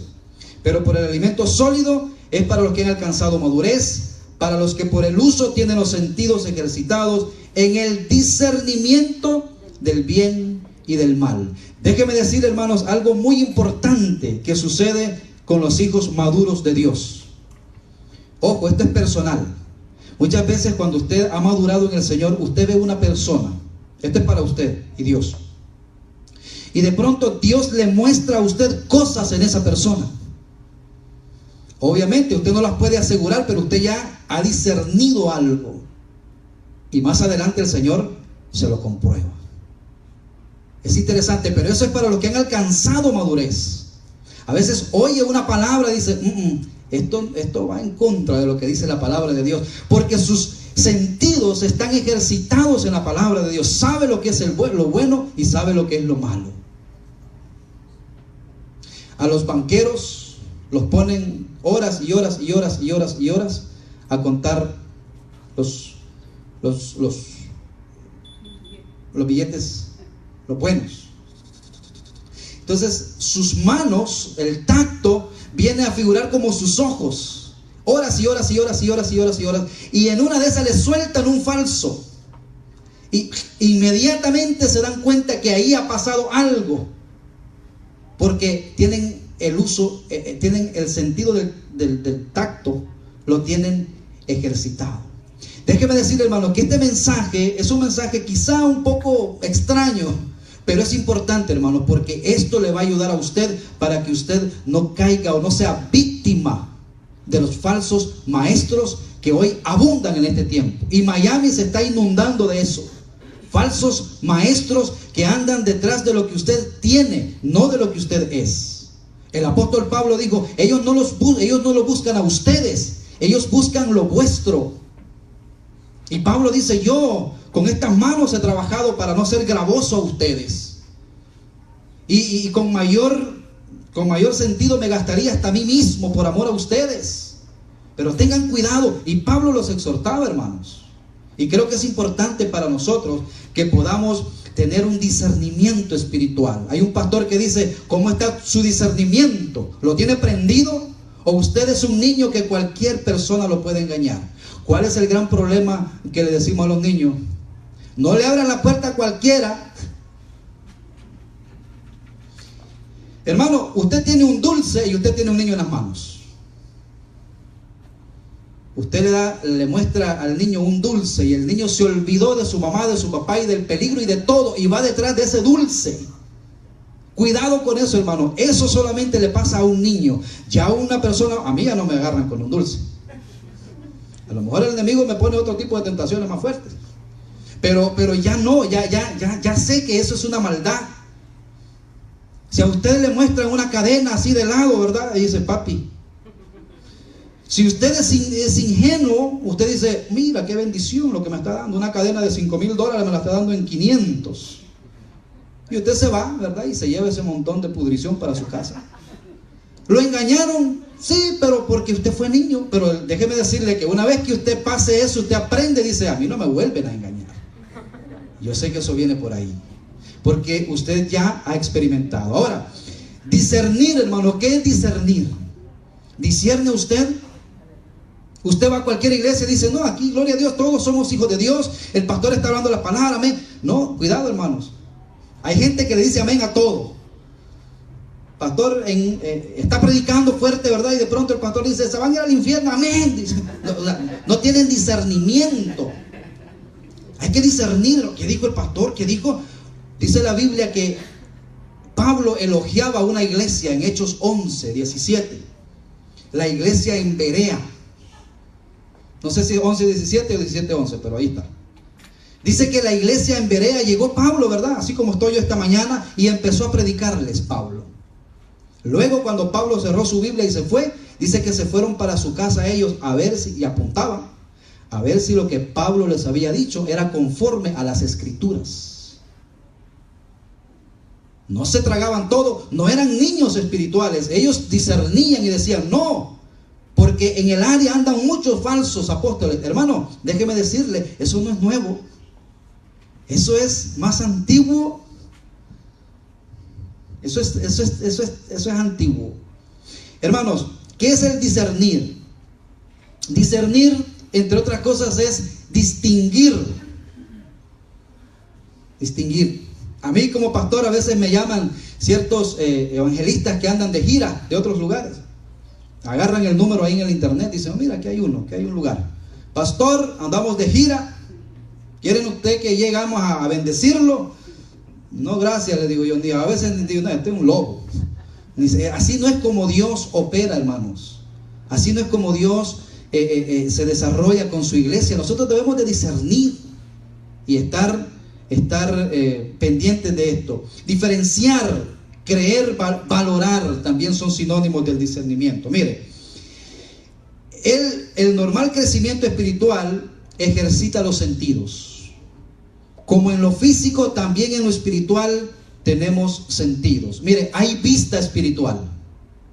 pero por el alimento sólido es para los que han alcanzado madurez, para los que por el uso tienen los sentidos ejercitados en el discernimiento del bien y del mal. Déjeme decir, hermanos, algo muy importante que sucede con los hijos maduros de Dios. Ojo, esto es personal. Muchas veces cuando usted ha madurado en el Señor, usted ve una persona, esto es para usted y Dios, y de pronto Dios le muestra a usted cosas en esa persona. Obviamente usted no las puede asegurar, pero usted ya ha discernido algo, y más adelante el Señor se lo comprueba. Es interesante, pero eso es para los que han alcanzado madurez. A veces oye una palabra y dice, esto va en contra de lo que dice la palabra de Dios, porque sus sentidos están ejercitados en la palabra de Dios. Sabe lo que es lo bueno y sabe lo que es lo malo. A los banqueros los ponen horas y horas y horas y horas y horas a contar los billetes, los buenos. Entonces sus manos, el tacto, viene a figurar como sus ojos. Horas y horas y horas y horas y horas y horas. Y en una de esas le sueltan un falso. Y inmediatamente se dan cuenta que ahí ha pasado algo. Porque tienen el uso, tienen el sentido del tacto, lo tienen ejercitado. Déjeme decirle, hermano, que este mensaje es un mensaje quizá un poco extraño, pero es importante, hermano, porque esto le va a ayudar a usted para que usted no caiga o no sea víctima de los falsos maestros que hoy abundan en este tiempo. Y Miami se está inundando de eso. Falsos maestros que andan detrás de lo que usted tiene, no de lo que usted es. El apóstol Pablo dijo, ellos no lo buscan a ustedes, ellos buscan lo vuestro. Y Pablo dice, yo con estas manos he trabajado para no ser gravoso a ustedes. Y con mayor sentido me gastaría hasta a mí mismo por amor a ustedes. Pero tengan cuidado. Y Pablo los exhortaba, hermanos. Y creo que es importante para nosotros que podamos tener un discernimiento espiritual. Hay un pastor que dice, ¿cómo está su discernimiento? ¿Lo tiene prendido? ¿O usted es un niño que cualquier persona lo puede engañar? ¿Cuál es el gran problema que le decimos a los niños? No le abran la puerta a cualquiera. Hermano, usted tiene un dulce y usted tiene un niño en las manos. Usted le muestra al niño un dulce y el niño se olvidó de su mamá, de su papá y del peligro y de todo y va detrás de ese dulce. Cuidado con eso, hermano. Eso solamente le pasa a un niño. Ya a una persona, a mí ya no me agarran con un dulce. A lo mejor el enemigo me pone otro tipo de tentaciones más fuertes. Pero ya no, ya sé que eso es una maldad. Si a usted le muestran una cadena así de lado, ¿verdad? Y dice, papi. Si usted es ingenuo, usted dice, mira qué bendición lo que me está dando. Una cadena de $5,000 me la está dando en 500. Y usted se va, ¿verdad? Y se lleva ese montón de pudrición para su casa. ¿Lo engañaron? Sí, pero porque usted fue niño. Pero déjeme decirle que una vez que usted pase eso, usted aprende y dice, a mí no me vuelven a engañar. Yo sé que eso viene por ahí. Porque usted ya ha experimentado. Ahora, discernir, hermano, ¿qué es discernir? ¿Discierne usted? Usted va a cualquier iglesia y dice, no, aquí, gloria a Dios, todos somos hijos de Dios, el pastor está hablando la palabra, amén. No, cuidado, hermanos. Hay gente que le dice amén a todo. Pastor está predicando fuerte, ¿verdad? Y de pronto el pastor dice, se van a ir al infierno, amén. Dice, no tienen discernimiento. Hay que discernir lo que dijo el pastor, que dijo. Dice la Biblia que Pablo elogiaba a una iglesia en Hechos 11, 17. La iglesia en Berea. No sé si 11:17 o 17:11, pero ahí está. Dice que la iglesia en Berea llegó Pablo, ¿verdad? Así como estoy yo esta mañana, y empezó a predicarles Pablo. Luego, cuando Pablo cerró su Biblia y se fue, dice que se fueron para su casa ellos a ver si, y apuntaban, a ver si lo que Pablo les había dicho era conforme a las Escrituras. No se tragaban todo, no eran niños espirituales. Ellos discernían y decían, no, porque en el área andan muchos falsos apóstoles. Hermano, déjeme decirle, eso no es nuevo. Eso es más antiguo. Eso es antiguo. Hermanos, ¿qué es el discernir? Discernir, entre otras cosas, es distinguir. Distinguir. A mí como pastor a veces me llaman ciertos evangelistas que andan de gira de otros lugares. Agarran el número ahí en el internet y dicen, mira, aquí hay uno, que hay un lugar. Pastor, andamos de gira. ¿Quieren usted que llegamos a bendecirlo? No, gracias, le digo yo un día. A veces digo, no, este es un lobo. Dice, así no es como Dios opera, hermanos. Así no es como Dios se desarrolla con su iglesia. Nosotros debemos de discernir y estar pendientes de esto. Diferenciar, creer, valorar también son sinónimos del discernimiento. Mire, el normal crecimiento espiritual ejercita los sentidos. Como en lo físico, también en lo espiritual tenemos sentidos. Mire, hay vista espiritual.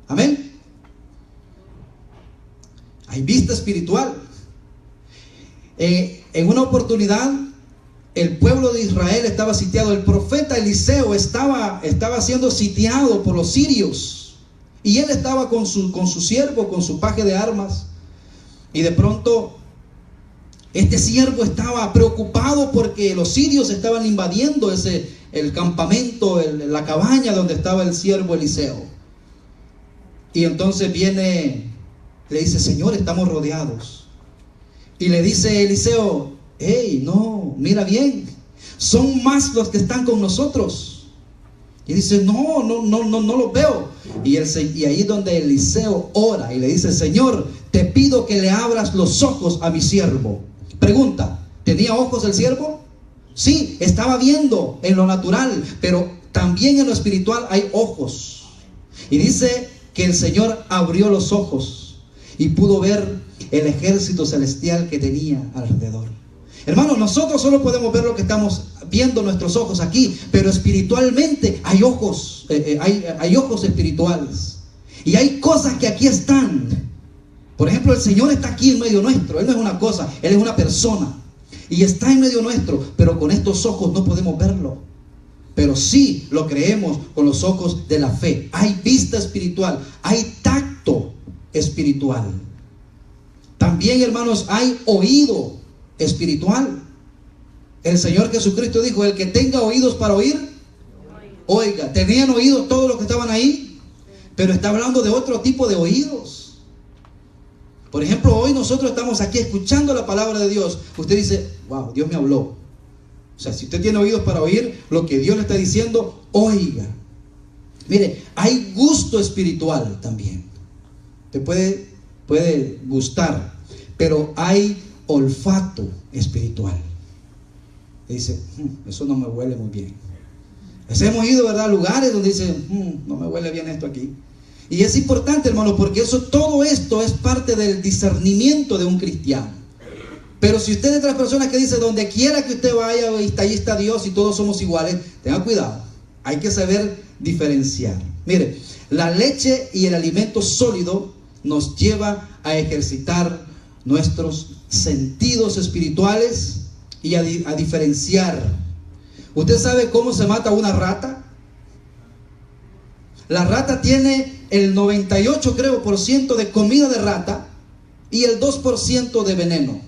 Amén. Hay vista espiritual. En una oportunidad, el pueblo de Israel estaba sitiado. El profeta Eliseo estaba siendo sitiado por los sirios. Y él estaba con su siervo, con su paje de armas. Y de pronto, este siervo estaba preocupado porque los sirios estaban invadiendo el campamento, la cabaña donde estaba el siervo Eliseo. Y entonces viene, le dice, Señor, estamos rodeados. Y le dice Eliseo, hey, no, mira bien, son más los que están con nosotros. Y dice, no los veo. Y ahí es donde Eliseo ora y le dice, Señor, te pido que le abras los ojos a mi siervo. Pregunta, ¿tenía ojos el siervo? Sí, estaba viendo en lo natural, pero también en lo espiritual hay ojos. Y dice que el Señor abrió los ojos y pudo ver el ejército celestial que tenía alrededor. Hermanos, nosotros solo podemos ver lo que estamos viendo nuestros ojos aquí, pero espiritualmente hay ojos, hay ojos espirituales. Y hay cosas que aquí están. Por ejemplo, el Señor está aquí en medio nuestro. Él no es una cosa, Él es una persona. Y está en medio nuestro, pero con estos ojos no podemos verlo. pero sí lo creemos con los ojos de la fe. Hay vista espiritual, hay tacto espiritual. También, hermanos, hay oído espiritual. El Señor Jesucristo dijo: el que tenga oídos para oír, oiga. ¿Tenían oídos todos los que estaban ahí? Pero está hablando de otro tipo de oídos. Por ejemplo, hoy nosotros estamos aquí escuchando la palabra de Dios. Usted dice: wow, Dios me habló. O sea, si usted tiene oídos para oír lo que Dios le está diciendo, oiga. Mire, hay gusto espiritual también. Te puede gustar, pero hay olfato espiritual. Y dice: eso no me huele muy bien. Hemos ido, ¿verdad?, a lugares donde dicen: no me huele bien esto aquí. Y es importante, hermano, porque todo esto es parte del discernimiento de un cristiano. Pero si usted es de las personas que dice: donde quiera que usted vaya, ahí está Dios y todos somos iguales, tenga cuidado. Hay que saber diferenciar. Mire, la leche y el alimento sólido nos lleva a ejercitar nuestros sentidos espirituales y a diferenciar. ¿Usted sabe cómo se mata una rata? La rata tiene el 98, creo, % de comida de rata y el 2% de veneno.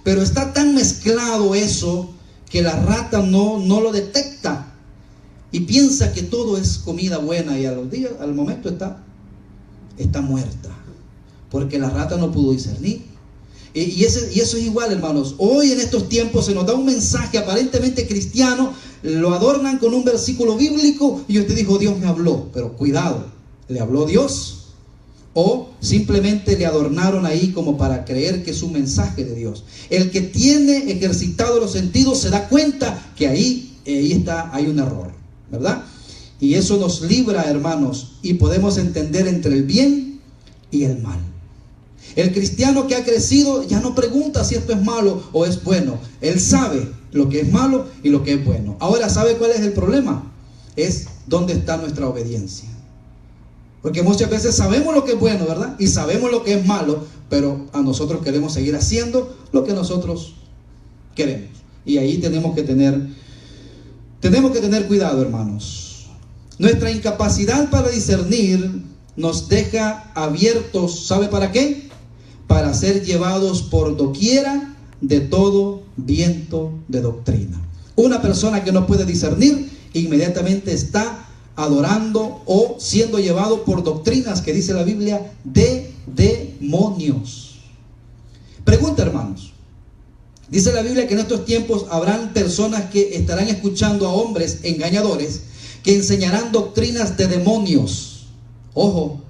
Pero está tan mezclado eso que la rata no lo detecta y piensa que todo es comida buena, y al momento está muerta, porque la rata no pudo discernir. Y eso es igual, hermanos. Hoy en estos tiempos se nos da un mensaje aparentemente cristiano, lo adornan con un versículo bíblico y usted dijo: Dios me habló. Pero cuidado, ¿le habló Dios? O simplemente le adornaron ahí como para creer que es un mensaje de Dios. El que tiene ejercitado los sentidos se da cuenta que ahí hay un error, ¿verdad? Y eso nos libra, hermanos, y podemos entender entre el bien y el mal. El cristiano que ha crecido ya no pregunta si esto es malo o es bueno. Él sabe lo que es malo y lo que es bueno. Ahora, ¿sabe cuál es el problema? Es dónde está nuestra obediencia. Porque muchas veces sabemos lo que es bueno, ¿verdad? Y sabemos lo que es malo, pero a nosotros queremos seguir haciendo lo que nosotros queremos. Y ahí tenemos que tener cuidado, hermanos. Nuestra incapacidad para discernir nos deja abiertos, ¿sabe para qué? Para ser llevados por doquiera de todo viento de doctrina. Una persona que no puede discernir inmediatamente está adorando o siendo llevado por doctrinas que dice la Biblia de demonios. Pregunta, hermanos. Dice la Biblia que en estos tiempos habrán personas que estarán escuchando a hombres engañadores que enseñarán doctrinas de demonios. Ojo,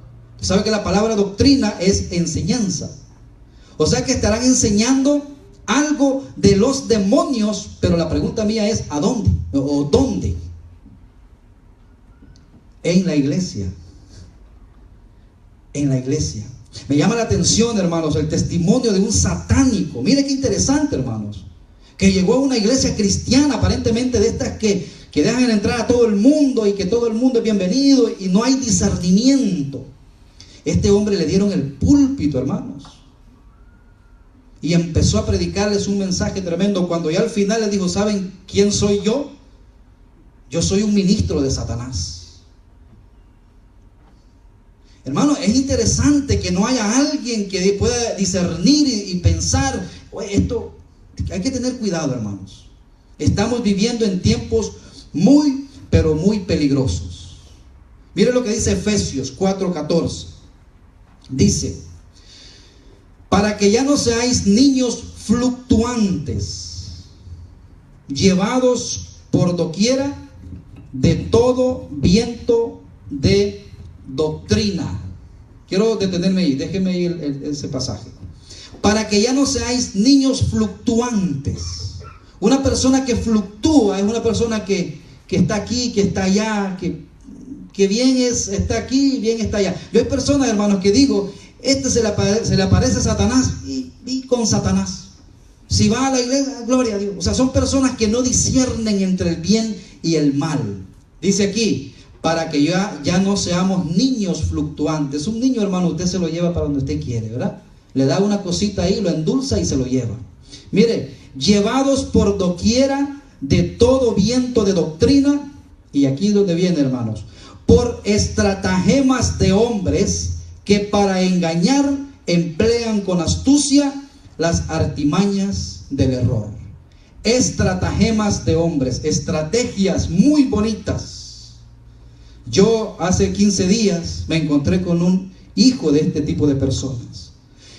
¿sabe que la palabra doctrina es enseñanza? O sea que estarán enseñando algo de los demonios, pero la pregunta mía es: ¿a dónde? ¿O dónde? En la iglesia. En la iglesia. Me llama la atención, hermanos, el testimonio de un satánico. Mire qué interesante, hermanos. Que llegó a una iglesia cristiana, aparentemente de estas que dejan entrar a todo el mundo y que todo el mundo es bienvenido y no hay discernimiento. Este hombre le dieron el púlpito, hermanos, y empezó a predicarles un mensaje tremendo. Cuando ya al final les dijo: ¿saben quién soy yo? Yo soy un ministro de Satanás. Hermano, es interesante que no haya alguien que pueda discernir y pensar: esto, hay que tener cuidado, hermanos. Estamos viviendo en tiempos muy, pero muy peligrosos. Mire lo que dice Efesios 4:14. Dice: para que ya no seáis niños fluctuantes, llevados por doquiera de todo viento de doctrina. Quiero detenerme ahí, déjenme ahí ese pasaje. Para que ya no seáis niños fluctuantes. Una persona que fluctúa es una persona que está aquí, que está allá, que bien está aquí, bien está allá. Yo hay personas, hermanos, que digo: se le aparece Satanás y con Satanás. Si va a la iglesia, gloria a Dios. O sea, son personas que no disciernen entre el bien y el mal. Dice aquí: para que ya no seamos niños fluctuantes. Un niño, hermano, usted se lo lleva para donde usted quiere, ¿verdad? Le da una cosita ahí, lo endulza y se lo lleva. Mire, llevados por doquiera de todo viento de doctrina, Y aquí es donde viene, hermanos. Por estratagemas de hombres que para engañar emplean con astucia las artimañas del error. Estratagemas de hombres, estrategias muy bonitas. Yo hace 15 días me encontré con un hijo de este tipo de personas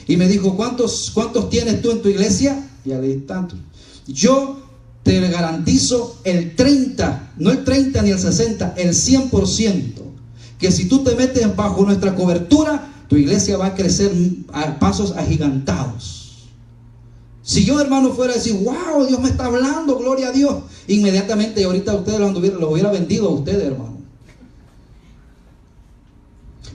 y me dijo: ¿cuántos tienes tú en tu iglesia? Ya le dije: tanto. Yo te garantizo el 30, no el 30 ni el 60, el 100%, que si tú te metes bajo nuestra cobertura, tu iglesia va a crecer a pasos agigantados. Si yo, hermano, fuera a decir: wow, Dios me está hablando, gloria a Dios, inmediatamente ahorita ustedes los hubiera vendido a ustedes, hermano,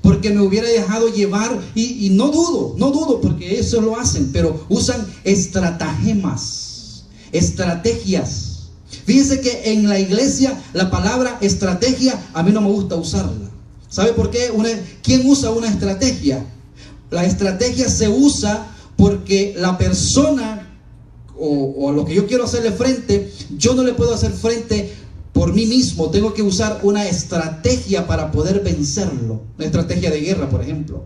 porque me hubiera dejado llevar. Y no dudo, porque eso lo hacen, pero usan estratagemas, estrategias. Fíjense que en la iglesia la palabra estrategia a mí no me gusta usarla. ¿Sabe por qué? ¿Quién usa una estrategia? La estrategia se usa porque la persona o a lo que yo quiero hacerle frente, yo no le puedo hacer frente por mí mismo. Tengo que usar una estrategia para poder vencerlo. Una estrategia de guerra, por ejemplo.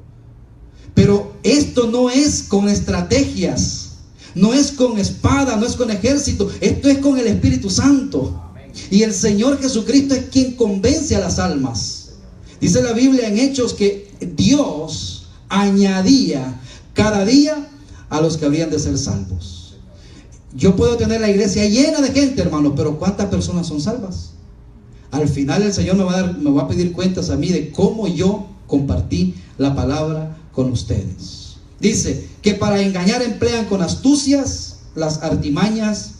Pero esto no es con estrategias, no es con espada, no es con ejército. Esto es con el Espíritu Santo. Y el Señor Jesucristo es quien convence a las almas. Dice la Biblia en Hechos que Dios añadía cada día a los que habrían de ser salvos. Yo puedo tener la iglesia llena de gente, hermanos, pero ¿cuántas personas son salvas? Al final el Señor me va a pedir cuentas a mí de cómo yo compartí la palabra con ustedes. Dice que para engañar emplean con astucias las artimañas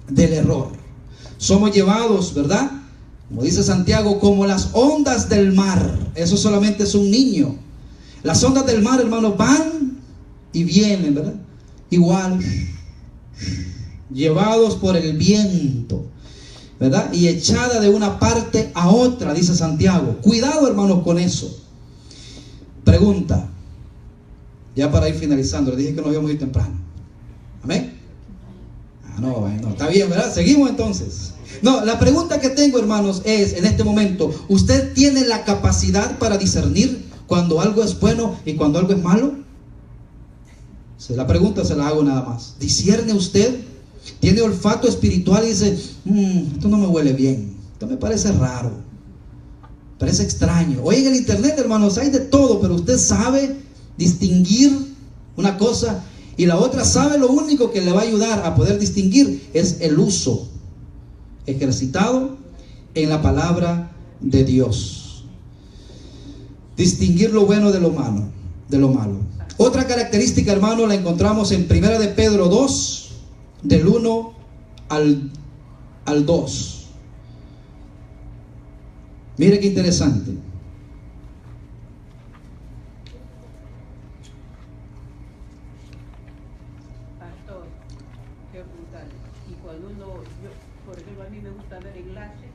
del error. Somos llevados, ¿verdad? Como dice Santiago, como las ondas del mar. Eso solamente es un niño. Las ondas del mar, hermanos, van y vienen, ¿verdad? Igual, llevados por el viento, ¿verdad? Y echada de una parte a otra, dice Santiago. Cuidado, hermanos, con eso. Pregunta, ya para ir finalizando, les dije que nos íbamos a ir temprano. ¿Amén? No, está bien, ¿verdad? Seguimos entonces. No, la pregunta que tengo, hermanos, es en este momento: ¿usted tiene la capacidad para discernir cuando algo es bueno y cuando algo es malo? La pregunta se la hago nada más. ¿Discierne usted? ¿Tiene olfato espiritual y dice: esto no me huele bien, esto me parece raro, parece extraño? Hoy en el internet, hermanos, hay de todo, pero usted sabe distinguir una cosa y la otra. Sabe, lo único que le va a ayudar a poder distinguir es el uso ejercitado en la palabra de Dios. Distinguir lo bueno de lo malo. Otra característica, hermano, la encontramos en 1 de Pedro 2, del 1 al 2. Mire qué interesante. Pastor, qué brutal. Y cuando por ejemplo, a mí me gusta ver enlaces.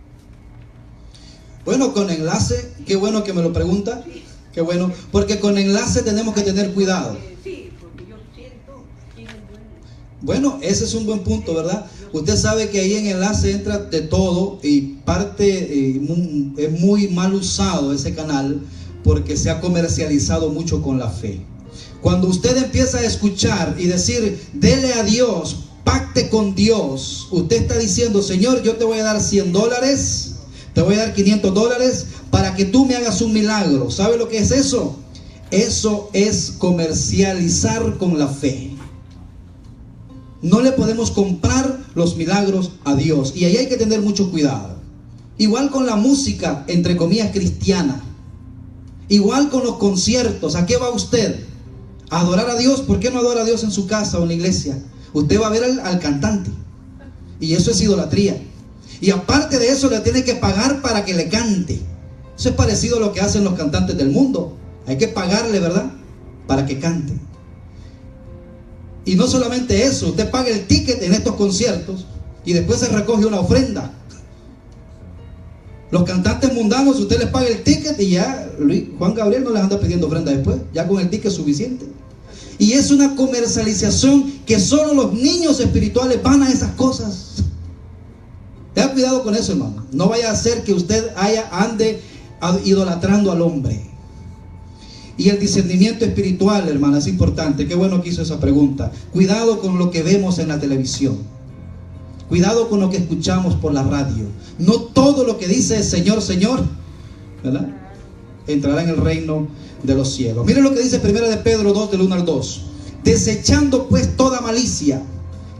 Bueno, con enlace, qué bueno que me lo pregunta. Qué bueno, porque con enlace tenemos que tener cuidado. Sí, porque yo siento quién es bueno. Bueno, ese es un buen punto, ¿verdad? Usted sabe que ahí en enlace entra de todo y parte es muy mal usado ese canal porque se ha comercializado mucho con la fe. Cuando usted empieza a escuchar y decir: dele a Dios, pacte con Dios, usted está diciendo: Señor, yo te voy a dar $100, te voy a dar $500 para que tú me hagas un milagro. ¿Sabe lo que es eso? Eso es comercializar con la fe. No le podemos comprar los milagros a Dios, y ahí hay que tener mucho cuidado. Igual con la música, entre comillas, cristiana. Igual con los conciertos. ¿A qué va usted? ¿A adorar a Dios? ¿Por qué no adora a Dios en su casa o en la iglesia? Usted va a ver al cantante, y eso es idolatría. Y aparte de eso, le tiene que pagar para que le cante. Eso es parecido a lo que hacen los cantantes del mundo. Hay que pagarle, ¿verdad?, para que cante. Y no solamente eso, usted paga el ticket en estos conciertos y después se recoge una ofrenda. Los cantantes mundanos, usted les paga el ticket y ya Juan Gabriel no les anda pidiendo ofrenda después. Ya con el ticket es suficiente. Y es una comercialización que solo los niños espirituales van a esas cosas. Tenga cuidado con eso, hermano. No vaya a ser que usted ande idolatrando al hombre. Y el discernimiento espiritual, hermano, es importante. Qué bueno que hizo esa pregunta. Cuidado con lo que vemos en la televisión. Cuidado con lo que escuchamos por la radio. No todo lo que dice Señor, Señor, ¿verdad?, entrará en el reino de los cielos. Miren lo que dice 1 de Pedro 2, del 1 al 2. Desechando pues toda malicia,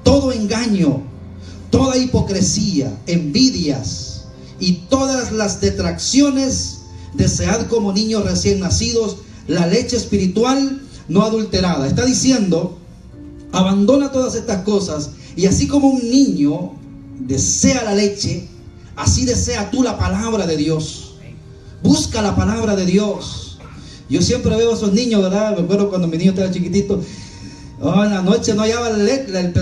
todo engaño, toda hipocresía, envidias y todas las detracciones, desead como niños recién nacidos la leche espiritual no adulterada. Está diciendo, abandona todas estas cosas, y así como un niño desea la leche, así desea tú la palabra de Dios. Busca la palabra de Dios. Yo siempre veo a esos niños, ¿verdad? Me acuerdo cuando mi niño estaba chiquitito. En la noche no hallaba la leche,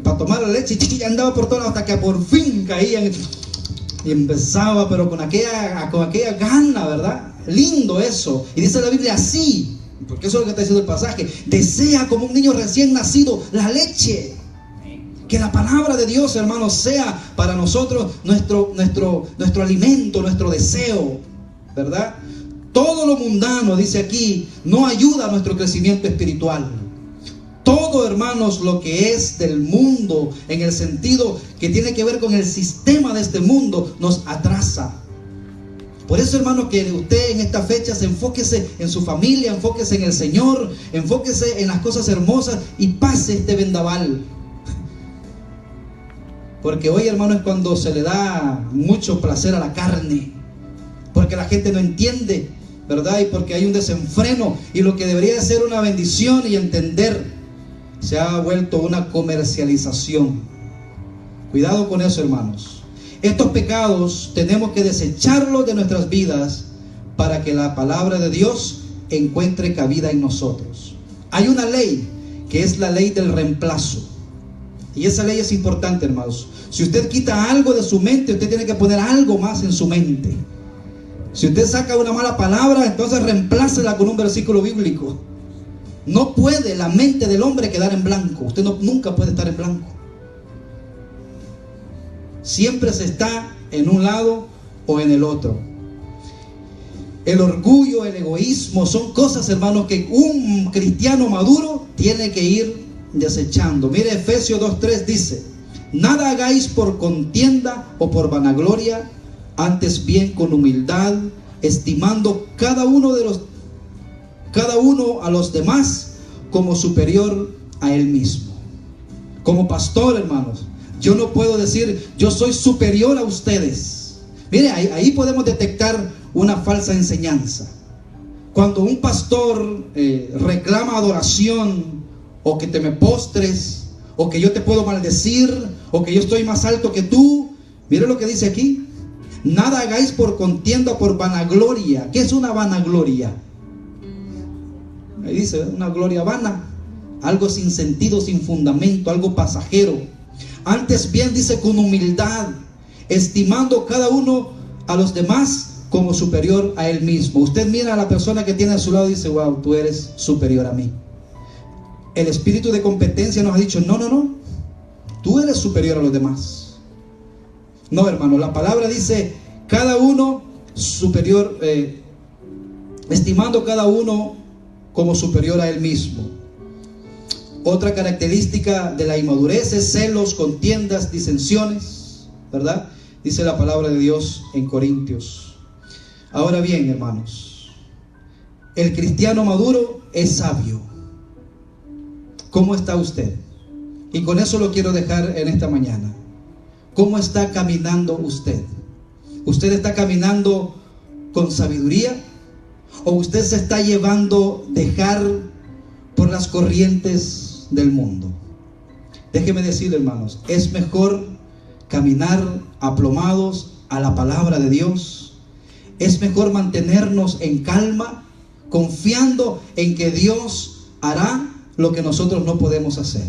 para tomar la leche, y andaba por todo hasta que por fin caían. Y empezaba, pero con aquella gana, ¿verdad? Lindo eso. Y dice la Biblia así, porque eso es lo que está diciendo el pasaje. Desea como un niño recién nacido la leche. Que la palabra de Dios, hermanos, sea para nosotros nuestro alimento, nuestro deseo, ¿verdad? Todo lo mundano, dice aquí, no ayuda a nuestro crecimiento espiritual. Todo, hermanos, lo que es del mundo, en el sentido que tiene que ver con el sistema de este mundo, nos atrasa. Por eso, hermanos, que usted en esta fecha se enfóquese en su familia, enfóquese en el Señor, enfóquese en las cosas hermosas y pase este vendaval. Porque hoy, hermano, es cuando se le da mucho placer a la carne, porque la gente no entiende, ¿verdad? Y porque hay un desenfreno, y lo que debería de ser una bendición y entender se ha vuelto una comercialización. Cuidado con eso, hermanos. Estos pecados tenemos que desecharlos de nuestras vidas para que la palabra de Dios encuentre cabida en nosotros. Hay una ley que es la ley del reemplazo. Y esa ley es importante, hermanos. Si usted quita algo de su mente, usted tiene que poner algo más en su mente. Si usted saca una mala palabra, entonces reemplácela con un versículo bíblico. No puede la mente del hombre quedar en blanco. Usted nunca puede estar en blanco. Siempre se está en un lado o en el otro. El orgullo, el egoísmo, son cosas, hermanos, que un cristiano maduro tiene que ir desechando. Mire, Efesios 2:3 dice: nada hagáis por contienda o por vanagloria, antes bien con humildad, estimando cada uno a los demás como superior a él mismo. Como pastor, hermanos, yo no puedo decir yo soy superior a ustedes. Mire, ahí podemos detectar una falsa enseñanza. Cuando un pastor reclama adoración, o que te me postres, o que yo te puedo maldecir, o que yo estoy más alto que tú, mire lo que dice aquí: nada hagáis por contienda o por vanagloria. ¿Qué es una vanagloria? Ahí dice, una gloria vana, algo sin sentido, sin fundamento, algo pasajero. Antes bien, dice, con humildad, estimando cada uno a los demás como superior a él mismo. Usted mira a la persona que tiene a su lado y dice: wow, tú eres superior a mí. El espíritu de competencia nos ha dicho: no, tú eres superior a los demás. No, hermano, la palabra dice: cada uno superior, estimando cada uno como superior a él mismo. Otra característica de la inmadurez es celos, contiendas, disensiones, ¿verdad? Dice la palabra de Dios en Corintios. Ahora bien, hermanos, el cristiano maduro es sabio. ¿Cómo está usted? Y con eso lo quiero dejar en esta mañana. ¿Cómo está caminando usted? ¿Usted está caminando con sabiduría? ¿O usted se está llevando dejar por las corrientes del mundo? Déjeme decirle, hermanos, es mejor caminar aplomados a la palabra de Dios. Es mejor mantenernos en calma, confiando en que Dios hará lo que nosotros no podemos hacer.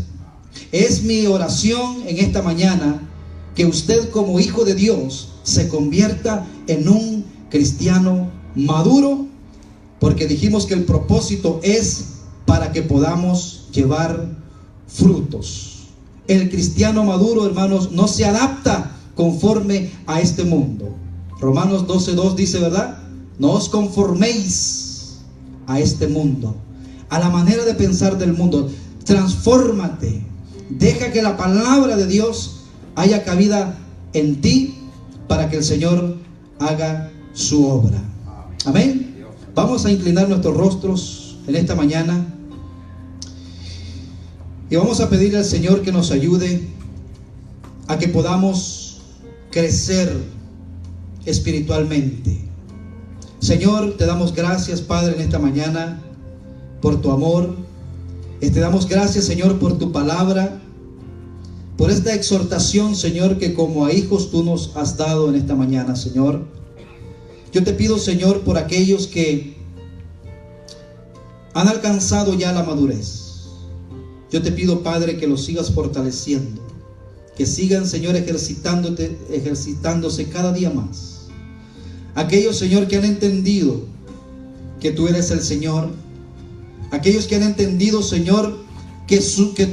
Es mi oración en esta mañana que usted, como hijo de Dios, se convierta en un cristiano maduro, porque dijimos que el propósito es para que podamos llevar frutos. El cristiano maduro, hermanos, no se adapta conforme a este mundo. Romanos 12:2 dice, ¿verdad? No os conforméis a este mundo, a la manera de pensar del mundo. Transfórmate. Deja que la palabra de Dios haya cabida en ti para que el Señor haga su obra. Amén. Vamos a inclinar nuestros rostros en esta mañana y vamos a pedirle al Señor que nos ayude a que podamos crecer espiritualmente. Señor, te damos gracias, Padre, en esta mañana por tu amor. Te damos gracias, Señor, por tu palabra, por esta exhortación, Señor, que como a hijos tú nos has dado en esta mañana, Señor. Yo te pido, Señor, por aquellos que han alcanzado ya la madurez. Yo te pido, Padre, que los sigas fortaleciendo, que sigan, Señor, ejercitándose cada día más. Aquellos, Señor, que han entendido que tú eres el Señor. Aquellos que han entendido, Señor, que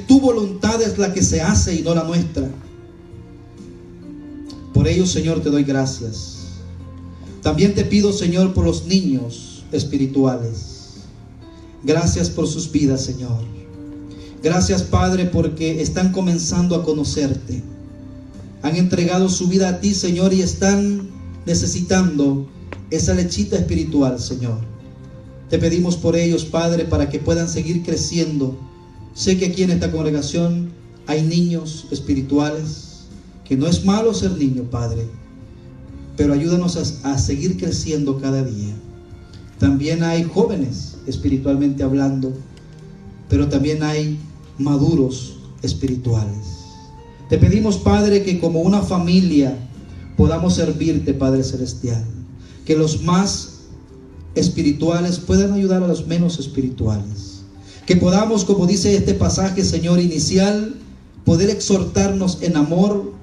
tu voluntad es la que se hace y no la nuestra. Por ello, Señor, te doy gracias. También te pido, Señor, por los niños espirituales. Gracias por sus vidas, Señor. Gracias, Padre, porque están comenzando a conocerte. Han entregado su vida a ti, Señor, y están necesitando esa lechita espiritual, Señor. Te pedimos por ellos, Padre, para que puedan seguir creciendo. Sé que aquí en esta congregación hay niños espirituales, que no es malo ser niño, Padre, pero ayúdanos a seguir creciendo cada día. También hay jóvenes espiritualmente hablando, pero también hay maduros espirituales. Te pedimos, Padre, que como una familia podamos servirte, Padre Celestial. Que los más espirituales puedan ayudar a los menos espirituales. Que podamos, como dice este pasaje, Señor, inicial, poder exhortarnos en amor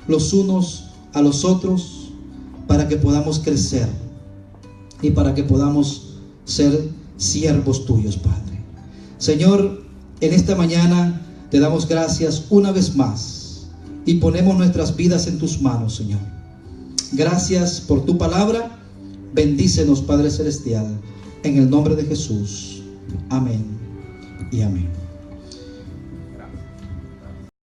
los unos a los otros, para que podamos crecer y para que podamos ser siervos tuyos, Padre. Señor, en esta mañana te damos gracias una vez más y ponemos nuestras vidas en tus manos, Señor. Gracias por tu palabra. Bendícenos, Padre Celestial, en el nombre de Jesús. Amén y amén.